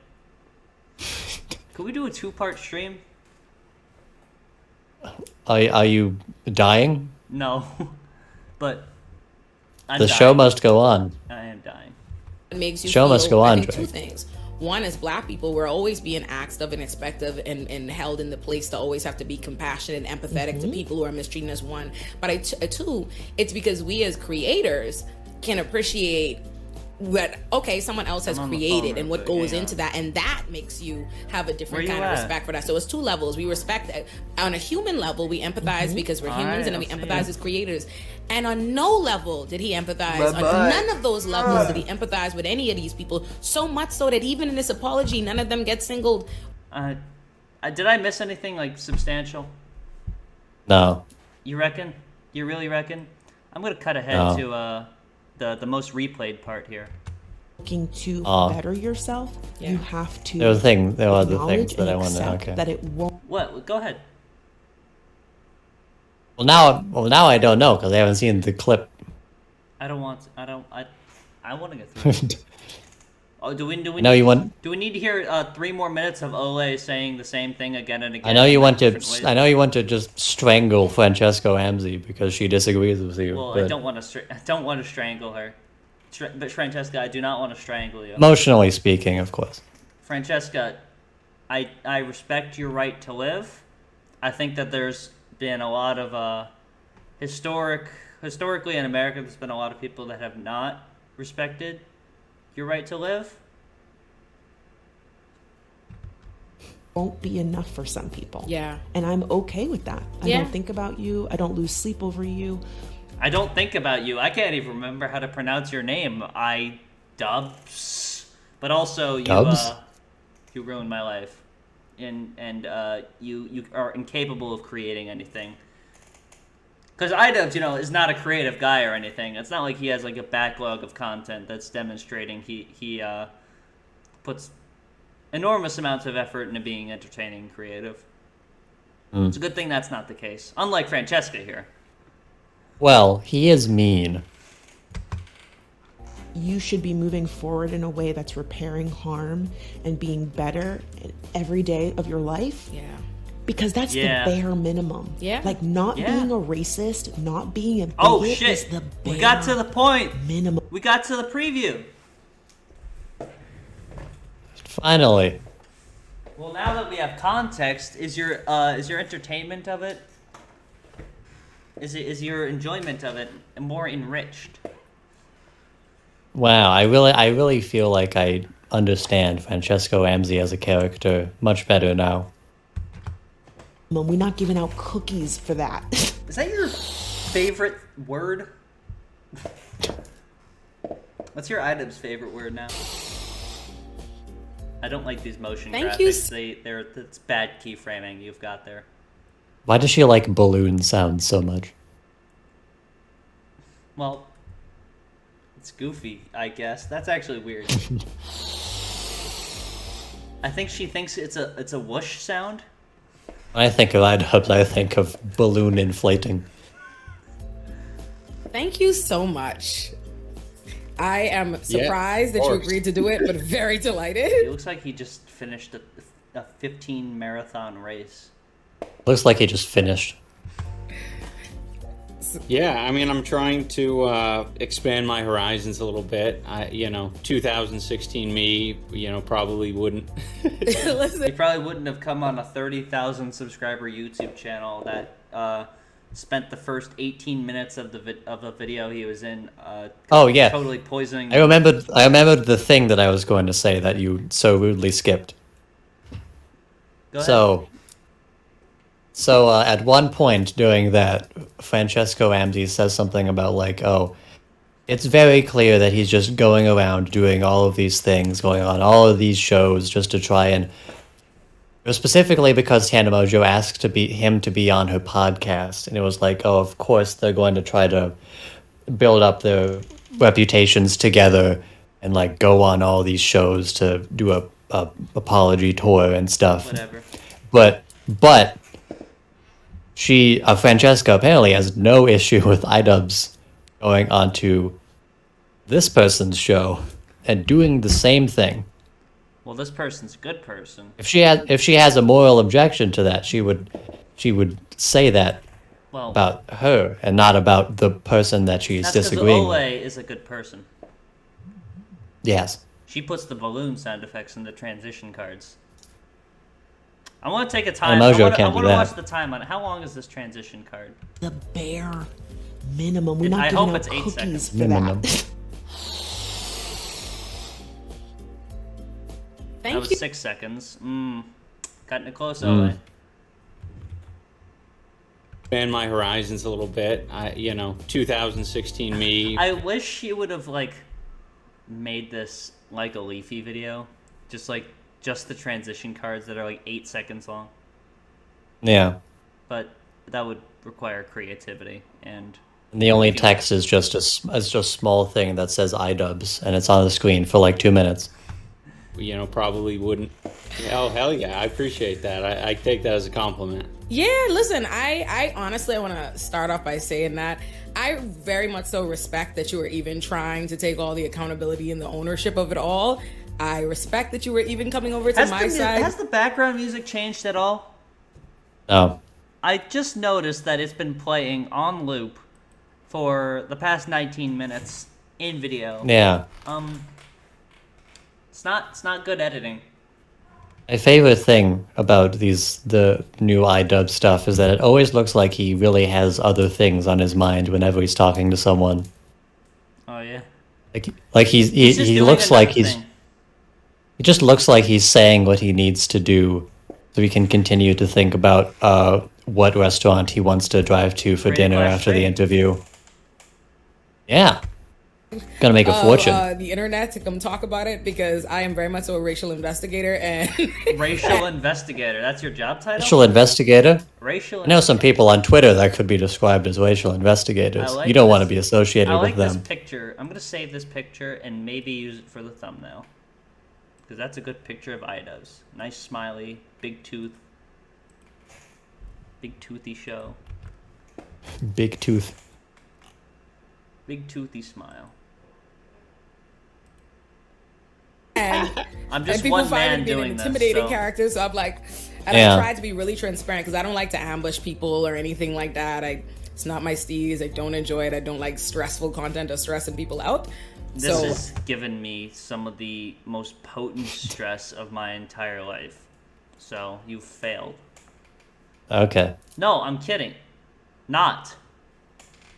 Could we do a 2-part stream? Are you dying? No, but the show must go on. I am dying. It makes you show must go on. Two things. One, as Black people, we're always being asked of and expected of and held in the place to always have to be compassionate and empathetic to people who are mistreating us. One, but two, it's because we as creators can appreciate what someone else has created and what goes into that, and that makes you have a different kind of respect for that. So it's two levels. We respect on a human level, we empathize because we're humans, and then we empathize as creators. And on no level did he empathize. On none of those levels did he empathize with any of these people. So much so that even in this apology, none of them get singled. Did I miss anything like substantial? No. You reckon? You really reckon? I'm gonna cut ahead to the most replayed part here. Looking to better yourself, you have to. There are other things that I want to. Okay. That it won't. What? Go ahead. Well, now I don't know because I haven't seen the clip. I want to get through it. Do we need to hear 3 more minutes of Ole saying the same thing again and again? I know you want to just strangle Francesca Ramsay because she disagrees with you. Well, I don't want to strangle her. But Francesca, I do not want to strangle you. Emotionally speaking, of course. Francesca, I respect your right to live. I think that there's been a lot of historically in America, there's been a lot of people that have not respected your right to live. Won't be enough for some people. Yeah. And I'm okay with that. I don't think about you. I don't lose sleep over you. I don't think about you. I can't even remember how to pronounce your name. iDubbbz's. But also you ruined my life. And you are incapable of creating anything. Because iDubbbz, is not a creative guy or anything. It's not like he has like a backlog of content that's demonstrating he puts enormous amounts of effort into being entertaining and creative. It's a good thing that's not the case. Unlike Francesca here. Well, he is mean. You should be moving forward in a way that's repairing harm and being better every day of your life. Yeah. Because that's the bare minimum. Yeah. Like not being a racist, not being a bigot is the bare we got to the point. Minimum. We got to the preview. Finally. Well, now that we have context, is your entertainment of it? Is your enjoyment of it more enriched? Wow, I really feel like I understand Francesca Ramsay as a character much better now. We're not giving out cookies for that. Is that your favorite word? What's your iDubbbz's favorite word now? I don't like these motion Thank graphics. you. It's bad keyframing you've got there. Why does she like balloon sounds so much? Well, it's goofy, I guess. That's actually weird. I think she thinks it's a whoosh sound. When I think of iDubbbz, I think of balloon inflating. Thank you so much. I am surprised that you agreed to do it, but very delighted. It looks like he just finished a 15 marathon race. Looks like he just finished. Yeah, I mean, I'm trying to expand my horizons a little bit. 2016 me, probably wouldn't. He probably wouldn't have come on a 30,000 subscriber YouTube channel that spent the first 18 minutes of a video he was in. Oh yeah, totally poisoning. I remembered the thing that I was going to say that you so rudely skipped. Go ahead. So at one point during that, Francesca Ramsey says something about like, oh, it's very clear that he's just going around doing all of these things, going on all of these shows just to try and. It was specifically because Tana Mojo asked him to be on her podcast, and it was like, oh, of course they're going to try to build up their reputations together and like go on all these shows to do a apology tour and stuff. Whatever. But Francesca apparently has no issue with iDubbbz's going onto this person's show and doing the same thing. Well, this person's a good person. If she has a moral objection to that, she would say that about her and not about the person that she's disagreeing with. Ole is a good person. Yes. She puts the balloon sound effects in the transition cards. I want to take a time. I want to watch the time on it. How long is this transition card? The bare minimum. We're not giving out cookies for that. That was 6 seconds. Cutting it close, Ole. Expand my horizons a little bit. 2016 me. I wish she would have made this like a Leafy video, just the transition cards that are 8 seconds long. Yeah. But that would require creativity and the only text is just a small thing that says iDubbbz's, and it's on the screen for 2 minutes. Probably wouldn't. Oh, hell yeah. I appreciate that. I take that as a compliment. Yeah, listen, I honestly want to start off by saying that I very much so respect that you were even trying to take all the accountability and the ownership of it all. I respect that you were even coming over to my side. Has the background music changed at all? No. I just noticed that it's been playing on loop for the past 19 minutes in video. Yeah. It's not good editing. My favorite thing about the new iDubbbz stuff is that it always looks like he really has other things on his mind whenever he's talking to someone. Oh yeah. He looks like he's. It just looks like he's saying what he needs to do, so he can continue to think about what restaurant he wants to drive to for dinner after the interview. Yeah. Gonna make a fortune. The internet to come talk about it because I am very much so a racial investigator and racial investigator. That's your job title. Racial investigator. Racial. I know some people on Twitter that could be described as racial investigators. You don't want to be associated with them. I like this picture. I'm gonna save this picture and maybe use it for the thumbnail because that's a good picture of iDubbbz's. Nice smiley, big tooth, big toothy show. Big tooth. Big toothy smile. And I'm just people one man find me an doing intimidating this, character, so I'm I try to be really transparent because I don't like to ambush people or anything like that. It's not my steez. I don't enjoy it. I don't like stressful content or stressing people out. This has given me some of the most potent stress of my entire life. So you failed. Okay. No, I'm kidding. Not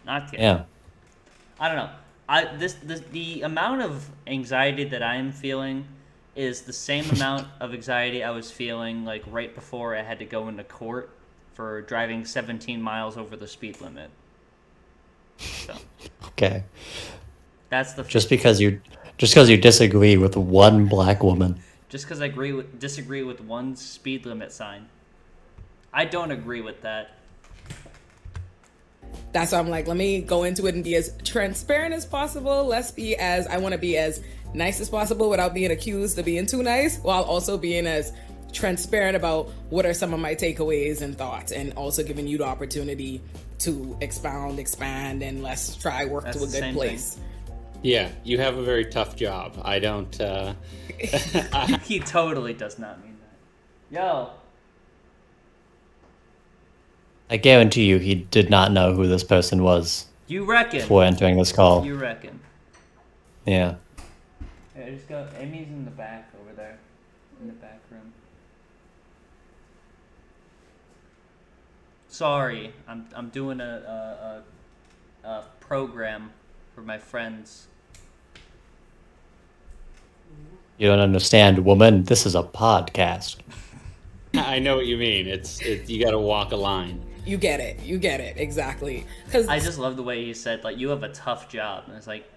kidding. Yeah. I don't know. The amount of anxiety that I am feeling is the same amount of anxiety I was feeling right before I had to go into court for driving 17 miles over the speed limit. So. Okay. That's the just because you disagree with one black woman. Just because I disagree with one speed limit sign. I don't agree with that. That's why I'm like, let me go into it and be as transparent as possible. I want to be as nice as possible without being accused of being too nice, while also being as transparent about what are some of my takeaways and thoughts, and also giving you the opportunity to expand, and let's try work to a good place. Yeah, you have a very tough job. I don't... He totally does not mean that. Yo. I guarantee you he did not know who this person was. You reckon? Before entering this call. You reckon? Yeah. Yeah, just go. Amy's in the back over there. In the back room. Sorry, I'm doing a program for my friends. You don't understand, woman. This is a podcast. I know what you mean. You got to walk a line. You get it. Exactly. Because I just love the way he said, like, you have a tough job. And it's like,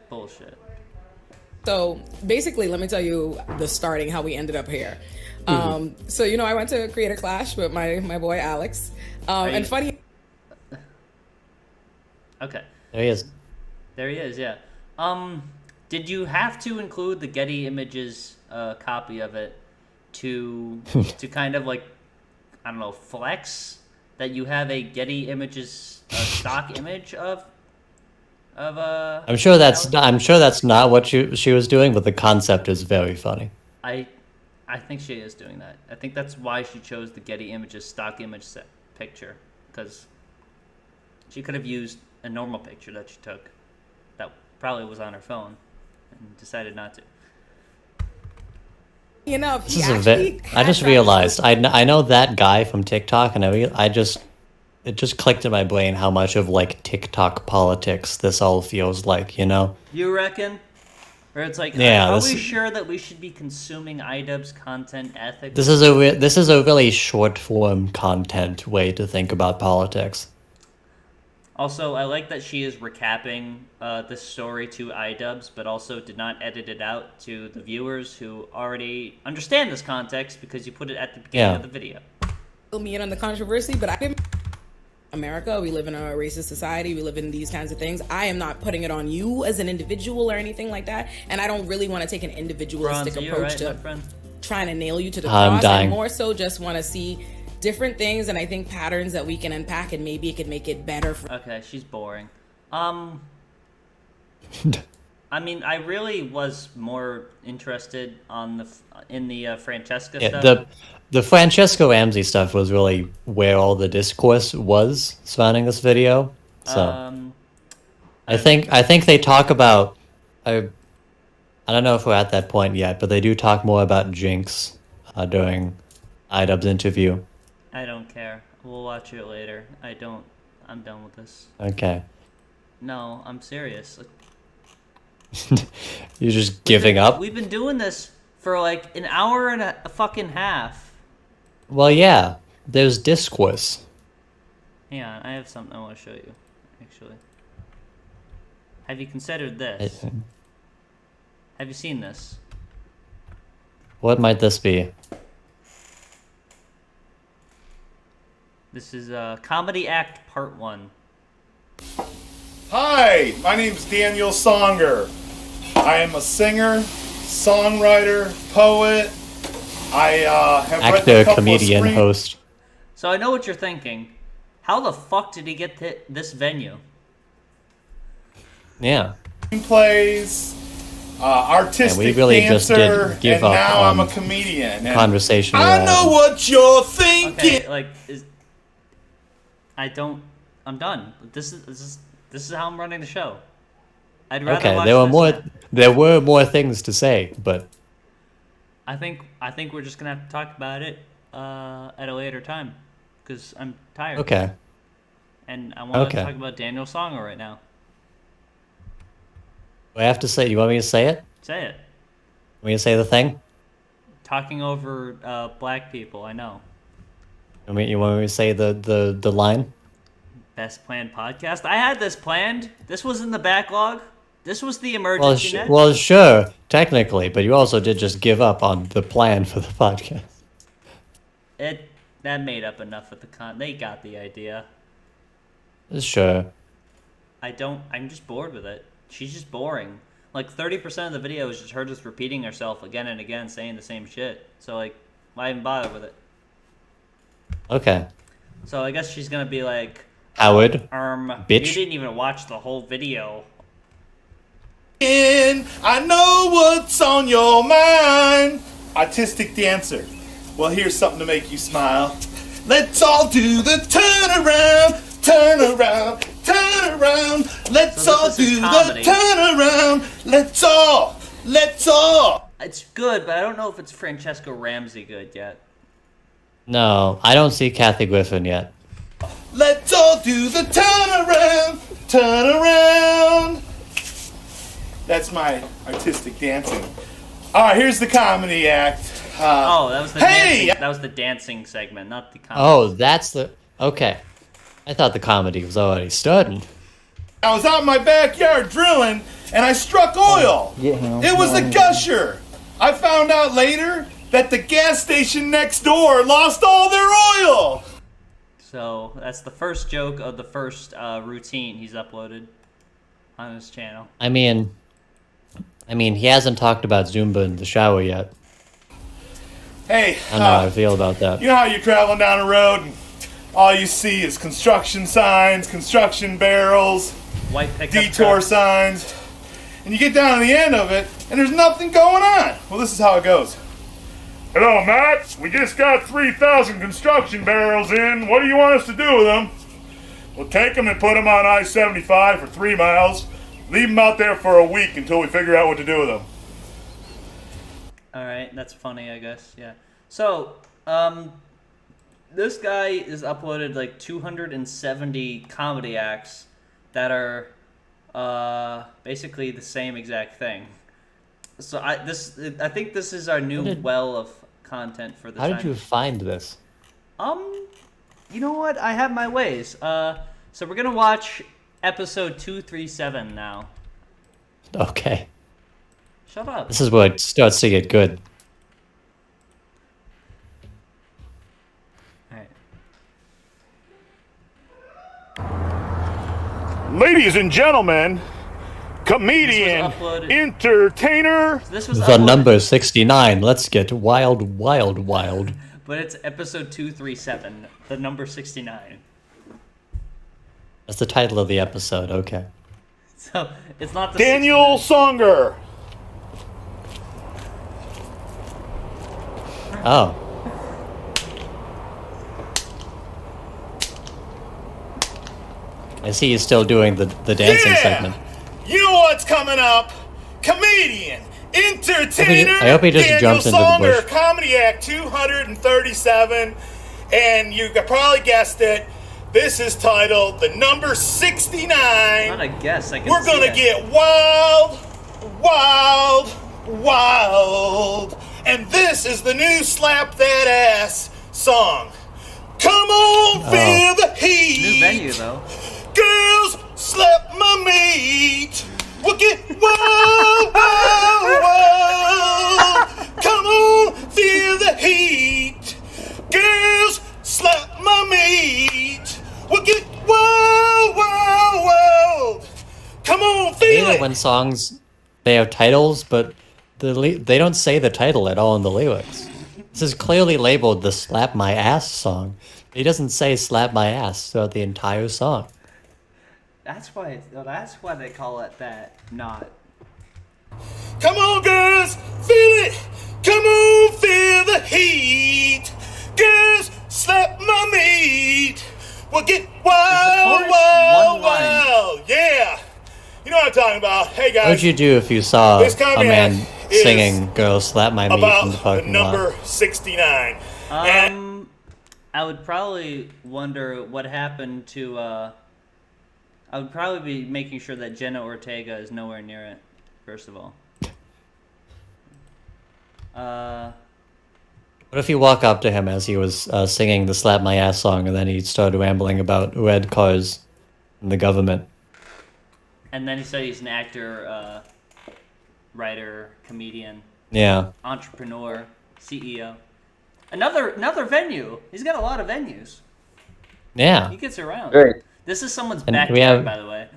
bullshit. So basically, let me tell you the starting, how we ended up here. So, I went to Creator Clash with my boy Alex. And funny. Okay. There he is. There he is, yeah. Did you have to include the Getty Images copy of it to kind of like, I don't know, flex that you have a Getty Images stock image of I'm sure that's not what she was doing, but the concept is very funny. I think she is doing that. I think that's why she chose the Getty Images stock image picture, because she could have used a normal picture that she took that probably was on her phone and decided not to. I just realized I know that guy from TikTok, and it just clicked in my brain how much of like TikTok politics this all feels like, You reckon? Or it's like, are we sure that we should be consuming iDubbbz's content ethically? This is a really short form content way to think about politics. Also, I like that she is recapping this story to iDubbbz, but also did not edit it out to the viewers who already understand this context because you put it at the beginning of the video. Fill me in on the controversy, but I didn't. America, we live in a racist society. We live in these kinds of things. I am not putting it on you as an individual or anything like that, and I don't really want to take an individualistic approach to trying to nail you to the cross. I more so just want to see different things, and I think patterns that we can unpack, and maybe it could make it better. Okay, she's boring. I mean, I really was more interested in the Francesca stuff. The Francesca Ramsey stuff was really where all the discourse was surrounding this video. So I think they talk about I don't know if we're at that point yet, but they do talk more about Hijinks during iDubbbz's interview. I don't care. We'll watch it later. I'm done with this. Okay. No, I'm serious. You're just giving up? We've been doing this for like an hour and a fucking half. Well, yeah. There's discourse. Hang on, I have something I want to show you, actually. Have you considered this? Have you seen this? What might this be? This is Comedy Act Part 1. Hi, my name's Daniel Songer. I am a singer, songwriter, poet. I have actor, comedian, host. So I know what you're thinking. How the fuck did he get this venue? Yeah. Plays, artistic we really dancer, just did give and up now on I'm a comedian. Conversation. I know what you're thinking. Okay, I'm done. This is how I'm running the show. I'd rather watch there were more things to say, but I think we're just gonna have to talk about it at a later time because I'm tired. Okay. And I want to talk about Daniel Songer right now. I have to say. You want me to say it? Say it. Want me to say the thing? Talking over black people. I know. You want me to say the line? Best planned podcast. I had this planned. This was in the backlog. This was the emergency net. Well, sure, technically, but you also did just give up on the plan for the podcast. That made up enough of the They got the idea. Sure. I'm just bored with it. She's just boring. Like 30% of the video is just her just repeating herself again and again, saying the same shit. So like, why even bother with it? Okay. So I guess she's gonna be like, Howard, bitch. You didn't even watch the whole video. I know what's on your mind. Artistic dancer. Well, here's something to make you smile. Let's all do the turnaround, turn around, turn around. Let's all do the turnaround. Let's all. It's good, but I don't know if it's Francesca Ramsey good yet. No, I don't see Kathy Griffin yet. Let's all do the turnaround, turn around. That's my artistic dancing. All right, here's the comedy act. That was the dancing. That was the dancing segment, not the comedy. Oh, that's the... Okay. I thought the comedy was already starting. I was out in my backyard drilling, and I struck oil. It was a gusher. I found out later that the gas station next door lost all their oil. So that's the first joke of the first routine he's uploaded on his channel. I mean, he hasn't talked about Zumba in the shower yet. Hey, I don't know how I feel about that. You know how you're traveling down a road and all you see is construction signs, construction barrels, white pickup detour truck signs, and you get down to the end of it and there's nothing going on. Well, this is how it goes. Hello, Matt. We just got 3,000 construction barrels in. What do you want us to do with them? We'll take them and put them on I-75 for 3 miles. Leave them out there for a week until we figure out what to do with them. Alright, that's funny, I guess, yeah. So, this guy is uploaded like 270 comedy acts that are basically the same exact thing. So I think this is our new well of content for the How did you find this? You know what? I have my ways. So we're gonna watch episode 237 now. Okay. Shut up. This is where it starts to get good. Ladies and gentlemen, comedian, entertainer. So this was The number 69. Let's get wild, wild, wild. But it's episode 237, the number 69. That's the title of the episode, okay. So, it's not the Daniel 69. Songer. Oh. I see he's still doing the dancing segment. You know what's coming up? Comedian, entertainer, I hope he just Daniel jumps into the Songer, bush. Comedy Act 237. And you probably guessed it. This is titled The Number 69. Not a guess, I can We're gonna get wild, wild, wild. And this is the new Slap That Ass song. Come on, feel the heat. New venue, though. Girls, slap my meat. We'll get wild, wild, wild. Come on, feel the heat. Girls, slap my meat. We'll get wild, wild, wild. Come on, I feel hate it. it when songs, they have titles, but they don't say the title at all in the lyrics. This is clearly labeled the Slap My Ass song. He doesn't say slap my ass throughout the entire song. That's why they call it that, not. Come on, girls, feel it. Come on, feel the heat. Girls, slap my meat. We'll get wild, wild, wild. Yeah. You know what I'm talking about. Hey, guys. What would you do if you saw This a comedy man act is singing Girl Slap My Meat in the about the parking lot? number 69. I would probably wonder what happened to, I would probably be making sure that Jenna Ortega is nowhere near it, first of all. What if you walk up to him as he was singing the Slap My Ass song and then he started rambling about red cars and the government? And then he said he's an actor, writer, comedian, entrepreneur, CEO. Another venue. He's got a lot of venues. Yeah. He gets around. Right. This is someone's And backyard, by the way.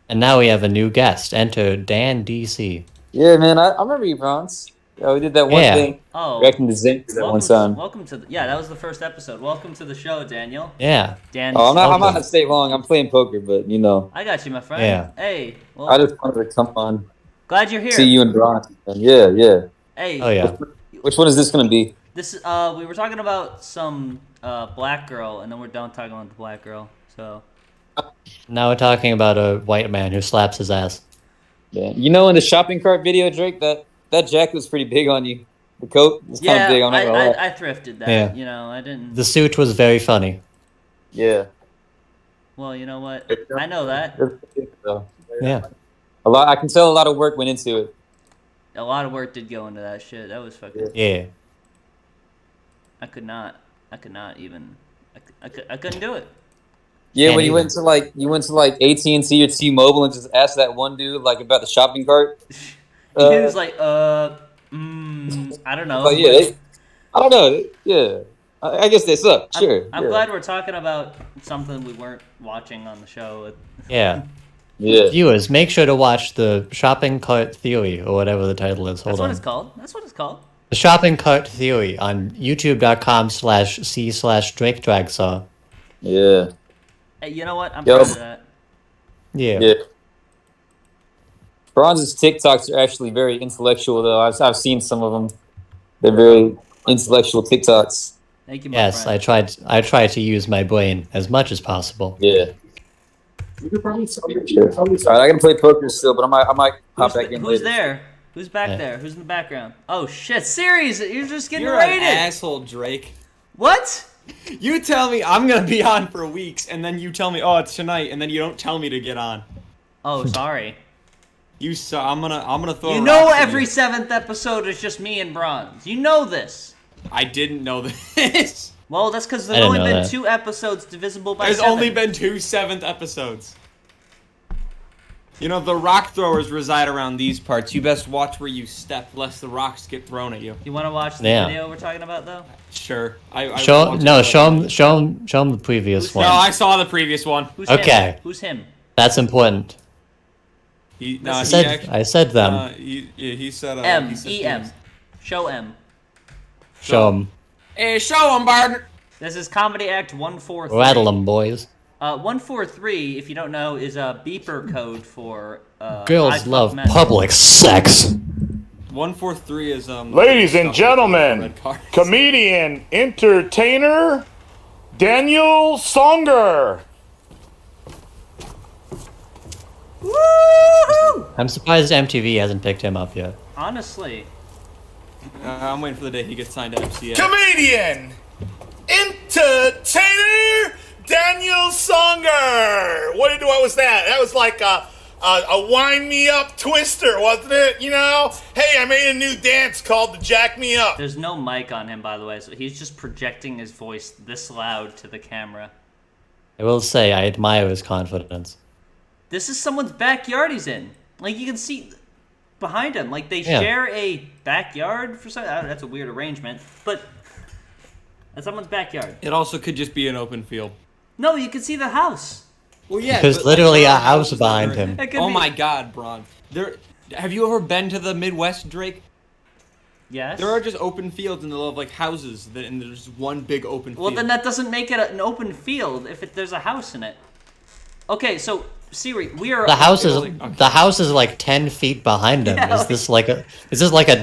And now we have a new guest. Enter Dan DC. Yeah, man, I remember you, Bronze. Yeah, we did that one thing. Oh. Reacting to Zinc that one time. Welcome to that was the first episode. Welcome to the show, Daniel. Yeah. Dan. Oh, I'm not gonna stay long. I'm playing poker, but you know. I got you, my friend. Yeah. Hey. Well, I just wanted to come on. Glad you're here. See you and Bronze. Yeah. Hey. Oh yeah. Which one is this gonna be? This we were talking about some black girl, and then we're done talking about the black girl. So. Now we're talking about a white man who slaps his ass. Yeah. You know, in the shopping cart video, Drake, that jacket was pretty big on you. The coat was kind of big. I thrifted that. Yeah. You know, I didn't. The suit was very funny. Yeah. Well, you know what? I know that. Yeah. I can tell a lot of work went into it. A lot of work did go into that shit. That was fucking. Yeah. I couldn't even. I couldn't do it. Yeah, when you went to like AT&T or T-Mobile and just asked that one dude like about the shopping cart. He was like, I don't know. But yeah, I don't know. Yeah, I guess they suck. Sure. I'm glad we're talking about something we weren't watching on the show. Yeah. Yeah. Viewers, make sure to watch the Shopping Cart Theory, or whatever the title is. That's what it's called. That's what it's called. The Shopping Cart Theory on youtube.com/c/DrakeDragsaw. Yeah. Hey, you know what? I'm proud of that. Yeah. Bronze's TikToks are actually very intellectual, though. I've seen some of them. They're very intellectual TikToks. Thank you, my Yes, friend. I tried to use my brain as much as possible. Yeah. Alright, I gotta play poker still, but I might hop back in later. Who's there? Who's back there? Who's in the background? Oh shit, Series! You're just getting You're raided! an asshole, Drake. What? You tell me I'm gonna be on for weeks, and then you tell me, oh, it's tonight, and then you don't tell me to get on. Oh, sorry. I'm gonna throw. You know, every 7th episode is just me and Bronze. You know this. I didn't know this. Well, that's because there's only been 2 episodes divisible by 7. There's only been 2 7th episodes. You know, the rock throwers reside around these parts. You best watch where you step, lest the rocks get thrown at you. You want to watch the video we're talking about, though? Sure. Show him the previous one. No, I saw the previous one. Who's okay. Him? Who's him? That's important. I said them. He said M. E-M. Show M. Show him. Hey, show him, Bart. This is Comedy Act 143. Rattle them, boys. 143, if you don't know, is a beeper code for girls love public sex. 143 is Ladies and gentlemen, comedian, entertainer, Daniel Songer. Woo-hoo! I'm surprised MTV hasn't picked him up yet. Honestly. I'm waiting for the day he gets signed to MCA. Comedian, entertainer, Daniel Songer. What was that? That was like a wind me up twister, wasn't it? You know? Hey, I made a new dance called the Jack Me Up. There's no mic on him, by the way, so he's just projecting his voice this loud to the camera. I will say, I admire his confidence. This is someone's backyard he's in. Like, you can see behind him. Like, they share a backyard for some... That's a weird arrangement, but that's someone's backyard. It also could just be an open field. No, you can see the house. Well, yeah. There's literally a house behind him. Oh my God, Bron. Have you ever been to the Midwest, Drake? Yes. There are just open fields in the middle of like houses, and there's one big open field. Well, then that doesn't make it an open field if there's a house in it. Okay, so Siri, we are the house is like 10 feet behind him. Yeah, is this like a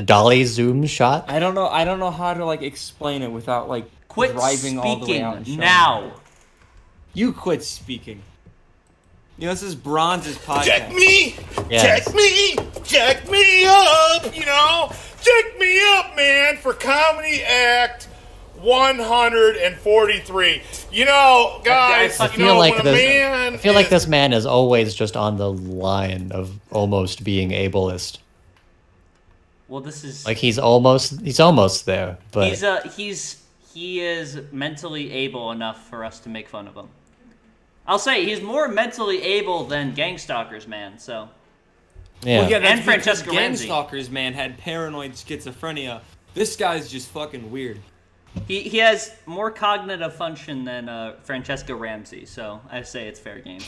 dolly zoom shot? I don't know how to like explain it without like driving all the way out and showing now. You quit speaking. You know, this is Bronze's podcast. Check me! Yes. Check me up, you know? Check me up, man, for Comedy Act 143. You know, guys, I feel like this man is always just on the line of almost being ableist. Well, this is like he's almost there, but he is mentally able enough for us to make fun of him. I'll say he's more mentally able than Gangstalker's man. So. Yeah. Well, yeah, and Francesca Ramsey. Gangstalker's man had paranoid schizophrenia. This guy's just fucking weird. He has more cognitive function than Francesca Ramsey, so I say it's fair game.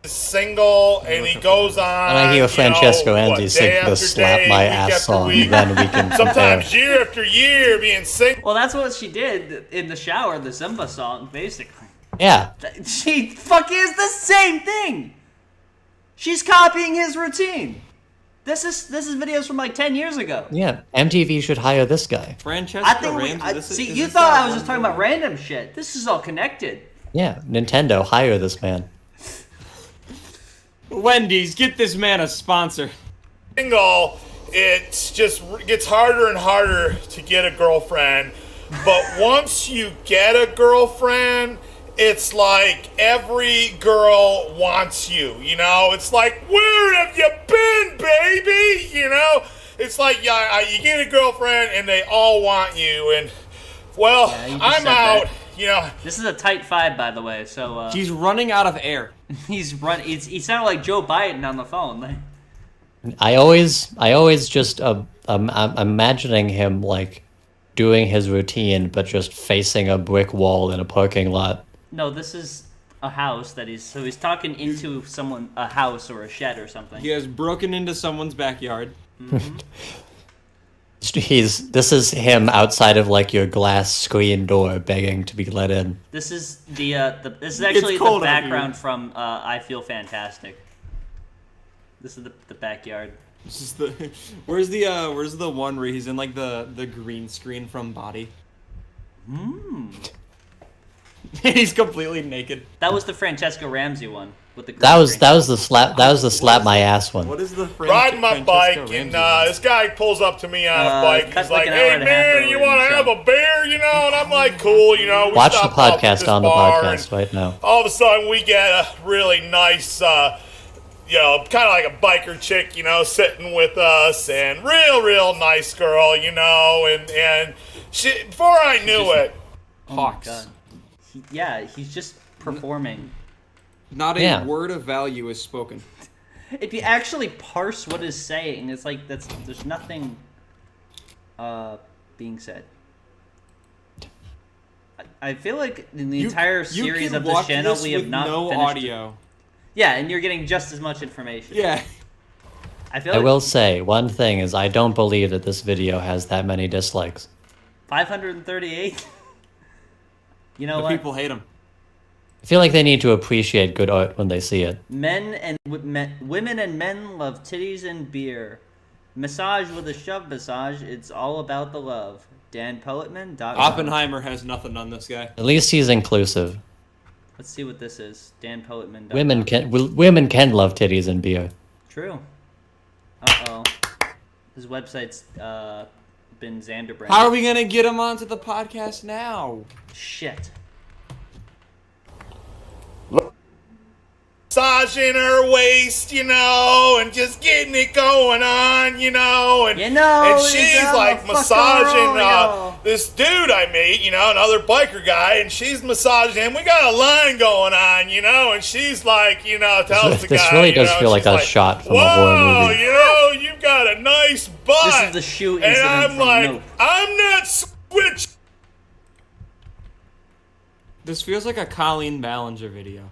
Single, and he goes on. When I hear Francesca Ramsey sing the "Slap My Ass" song, then we can sometimes year after year being single. Well, that's what she did in the shower, the Zumba song, basically. Yeah. She fucking is the same thing. She's copying his routine. This is videos from like 10 years ago. Yeah, MTV should hire this guy. Francesca Ramsey. See, you thought I was just talking about random shit. This is all connected. Yeah, Nintendo, hire this man. Wendy's, get this man a sponsor. Single, it just gets harder and harder to get a girlfriend. But once you get a girlfriend, it's like every girl wants you, you know? It's like, where have you been, baby? You know? It's like, yeah, you get a girlfriend and they all want you. And, well, Yeah, I'm out, you know. This is a tight 5, by the way, so... He's running out of air. He sounded like Joe Biden on the phone. I always just I'm imagining him like doing his routine, but just facing a brick wall in a parking lot. No, this is a house that he's talking into a house or a shed or something. He has broken into someone's backyard. Mm-hmm. This is him outside of like your glass screen door begging to be let in. This is this is actually the background from I Feel Fantastic. This is the backyard. This is the where's the one where he's in like the green screen from Body? He's completely naked. That was the Francesca Ramsey one with the. That was the slap my ass one. What is the riding my bike, and this guy pulls up to me on a bike. He's like, "Hey man, you want to have a beer?" You know, and I'm like, "Cool." You know, we Watch the stop off at podcast this on the bar, podcast right now. All of a sudden, we get a really nice, you know, kind of like a biker chick, you know, sitting with us, and real nice girl, you know, and she. Before I knew it, Hawks. Oh he's just performing. Not a word of value is spoken. If you actually parse what is saying, it's like there's nothing being said. I feel like in the entire series of this channel we have not no finished audio. It. Yeah, and you're getting just as much information. Yeah. I will say one thing is I don't believe that this video has that many dislikes. 538. You know what? People hate him. I feel like they need to appreciate good art when they see it. Women and men love titties and beer. Massage with a shove massage. It's all about the love. Dan Poetman. Oppenheimer has nothing on this guy. At least he's inclusive. Let's see what this is. Dan Poetman. Women can love titties and beer. True. Uh-oh. His website's been Xanderbrand. How are we gonna get him onto the podcast now? Shit. massaging her waist, you know, and just getting it going on, you know, and she's like massaging this dude I meet, you know, another biker guy, and she's massaging him. We got a line going on, you know, and she's like, you know, tells the guy, this really does feel like a shot from a horror movie. You know, you've got a nice butt. This is the shoe and incident I'm from like, Nope. I'm not switch. This feels like a Colleen Ballinger video.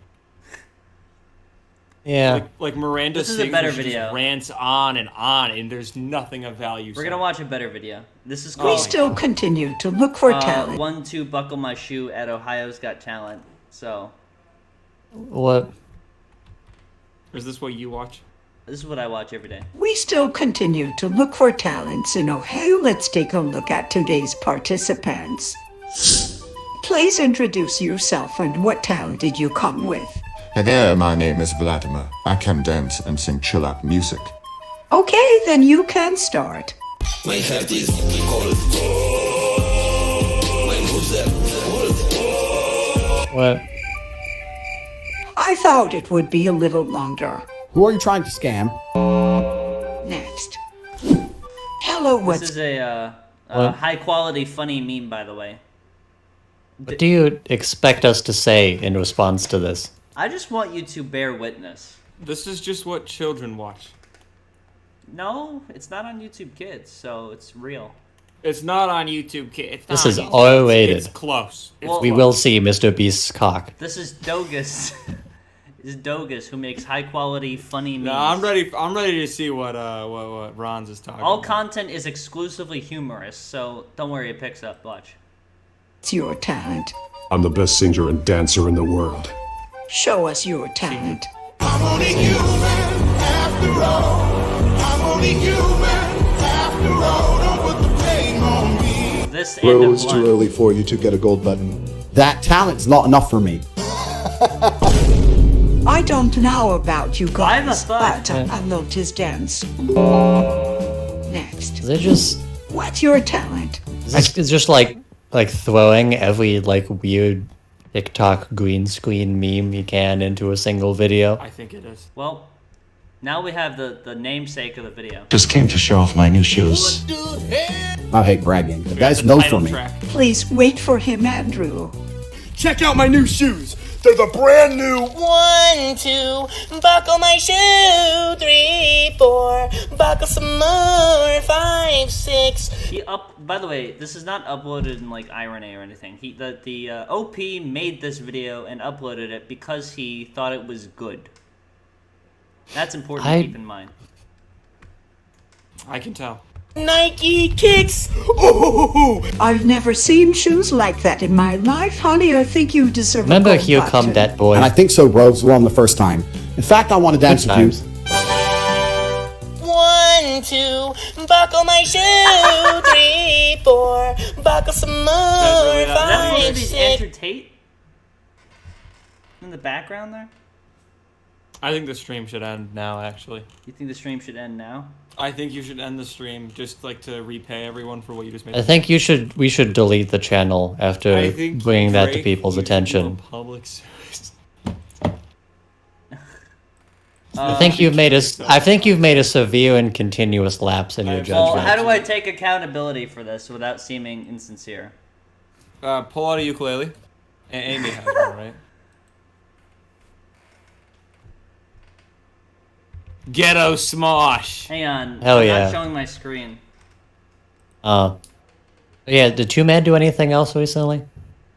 Yeah. Like Miranda This is a sings better where she video. just rants on, and there's nothing of value. We're gonna watch a better video. This is We called still continue to look for talent. 1, 2, buckle my shoe at Ohio's Got Talent. So What? Is this what you watch? this is what I watch every day. We still continue to look for talents in Ohio. Let's take a look at today's participants. Please introduce yourself and what talent did you come with? Hey there, my name is Vladimir. I can dance and sing chill-out music. Okay, then you can start. What? I thought it would be a little longer. Who are you trying to scam? Next. Hello, what's... This is a What? high quality funny meme, by the way. What do you expect us to say in response to this? I just want you to bear witness. This is just what children watch. No, it's not on YouTube Kids, so it's real. It's not on YouTube Kids. This is R-rated. It's close. We will see Mr. Beast's cock. This is Dogus. This is Dogus who makes high quality, funny memes. No, I'm ready. I'm ready to see what Ron's is talking. All about. content is exclusively humorous, so don't worry, it picks up. Watch. It's your talent. I'm the best singer and dancer in the world. Show us your talent. I'm only human after all. I'm only human after all. Don't put the blame on me. This Well, it's too early for you to get a gold button. That talent's not enough for me. I don't know about you guys, but I loved his dance. Next. Is it just... What's your talent? Is this just like throwing every weird TikTok green screen meme you can into a single video? I think it is. Well, now we have the namesake of the video. Just came to show off my new shoes. I hate bragging, but that's no for me. Please wait for him, Andrew. Check out my new shoes. They're the brand new 1, 2, buckle my shoe. 3, 4, buckle some more. 5, 6. By the way, this is not uploaded in irony or anything. The OP made this video and uploaded it because he thought it was good. That's important to keep in mind. I can tell. Nike kicks. Ooh. I've never seen shoes like that in my life, honey. I think you deserve Remember a gold Here button. Come That Boy? And I think so, bros. We're on the first time. In fact, I want to dance with you. 1, 2, buckle my shoe. 3, 4, buckle some more. 5, 6. Andrew Tate in the background there. I think the stream should end now. Actually, You think the stream should end now? I think you should end the stream just to repay everyone for what you just made. I think we should delete the channel after I think bringing that to Drake, people's you should do attention. a public service. I think you've made a severe and continuous lapse in your judgment. Well, how do I take accountability for this without seeming insincere? Pull out a ukulele. Amy has one, right? Ghetto Smosh. Hang on. Hell I'm yeah. not showing my screen. Yeah, did Two Man do anything else recently?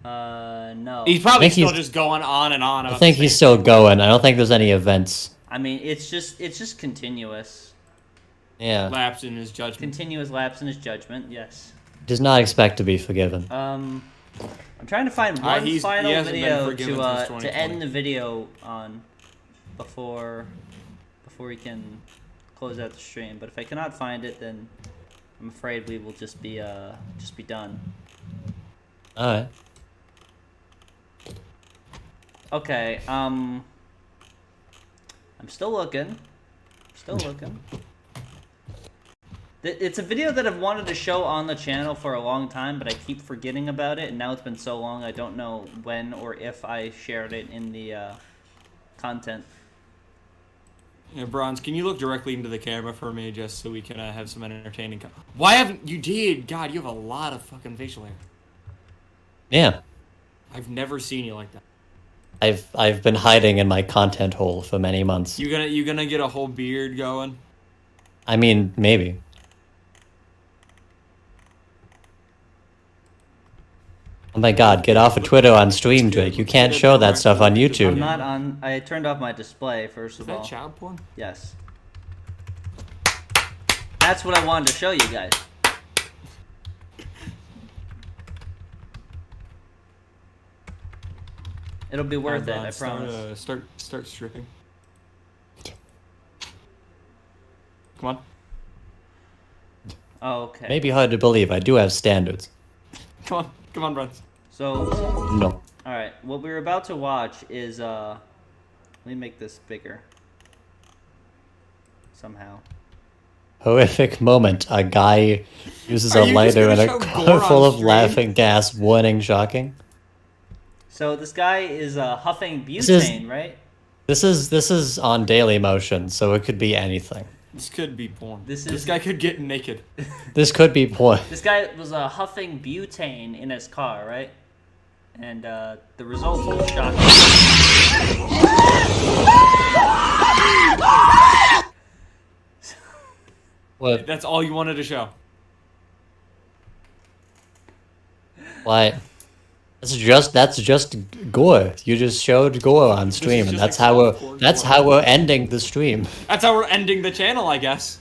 No. He's probably I think still just going on and on. I think he's still going. I don't think there's any events. I mean, it's just continuous. Yeah. Lapse in his judgment. Continuous lapse in his judgment, yes. Does not expect to be forgiven. I'm trying to find one he final hasn't been video forgiven since to 2020. end the video on before we can close out the stream. But if I cannot find it, then I'm afraid we will just be done. All right. Okay. I'm still looking. It's a video that I've wanted to show on the channel for a long time, but I keep forgetting about it, and now it's been so long I don't know when or if I shared it in the content. Yeah, Bronze, can you look directly into the camera for me just so we can have some entertaining... Why haven't you did? God, you have a lot of fucking facial hair. Yeah. I've never seen you like that. I've been hiding in my content hole for many months. You gonna get a whole beard going? I mean, maybe. Oh my god, get off of Twitter on stream, Drake. You can't show that stuff on YouTube. I'm not on. I turned off my display first of all. Is that child porn? Yes. That's what I wanted to show you guys. It'll be worth it, I promise. Start stripping. Come on. Oh, okay. Maybe hard to believe. I do have standards. Come on, Bronze. So. No. All right. What we're about to watch is let me make this bigger. Somehow. Horrific moment. A guy uses a lighter and a car full of laughing gas. Warning, shocking. So this guy is huffing butane, right? This is on Daily Motion, so it could be anything. This could be porn. This guy could get naked. This could be porn. This guy was huffing butane in his car, right? And the results will shock you. What? That's all you wanted to show. Why? That's just gore. You just showed gore on stream, and that's how we're ending the stream. That's how we're ending the channel, I guess.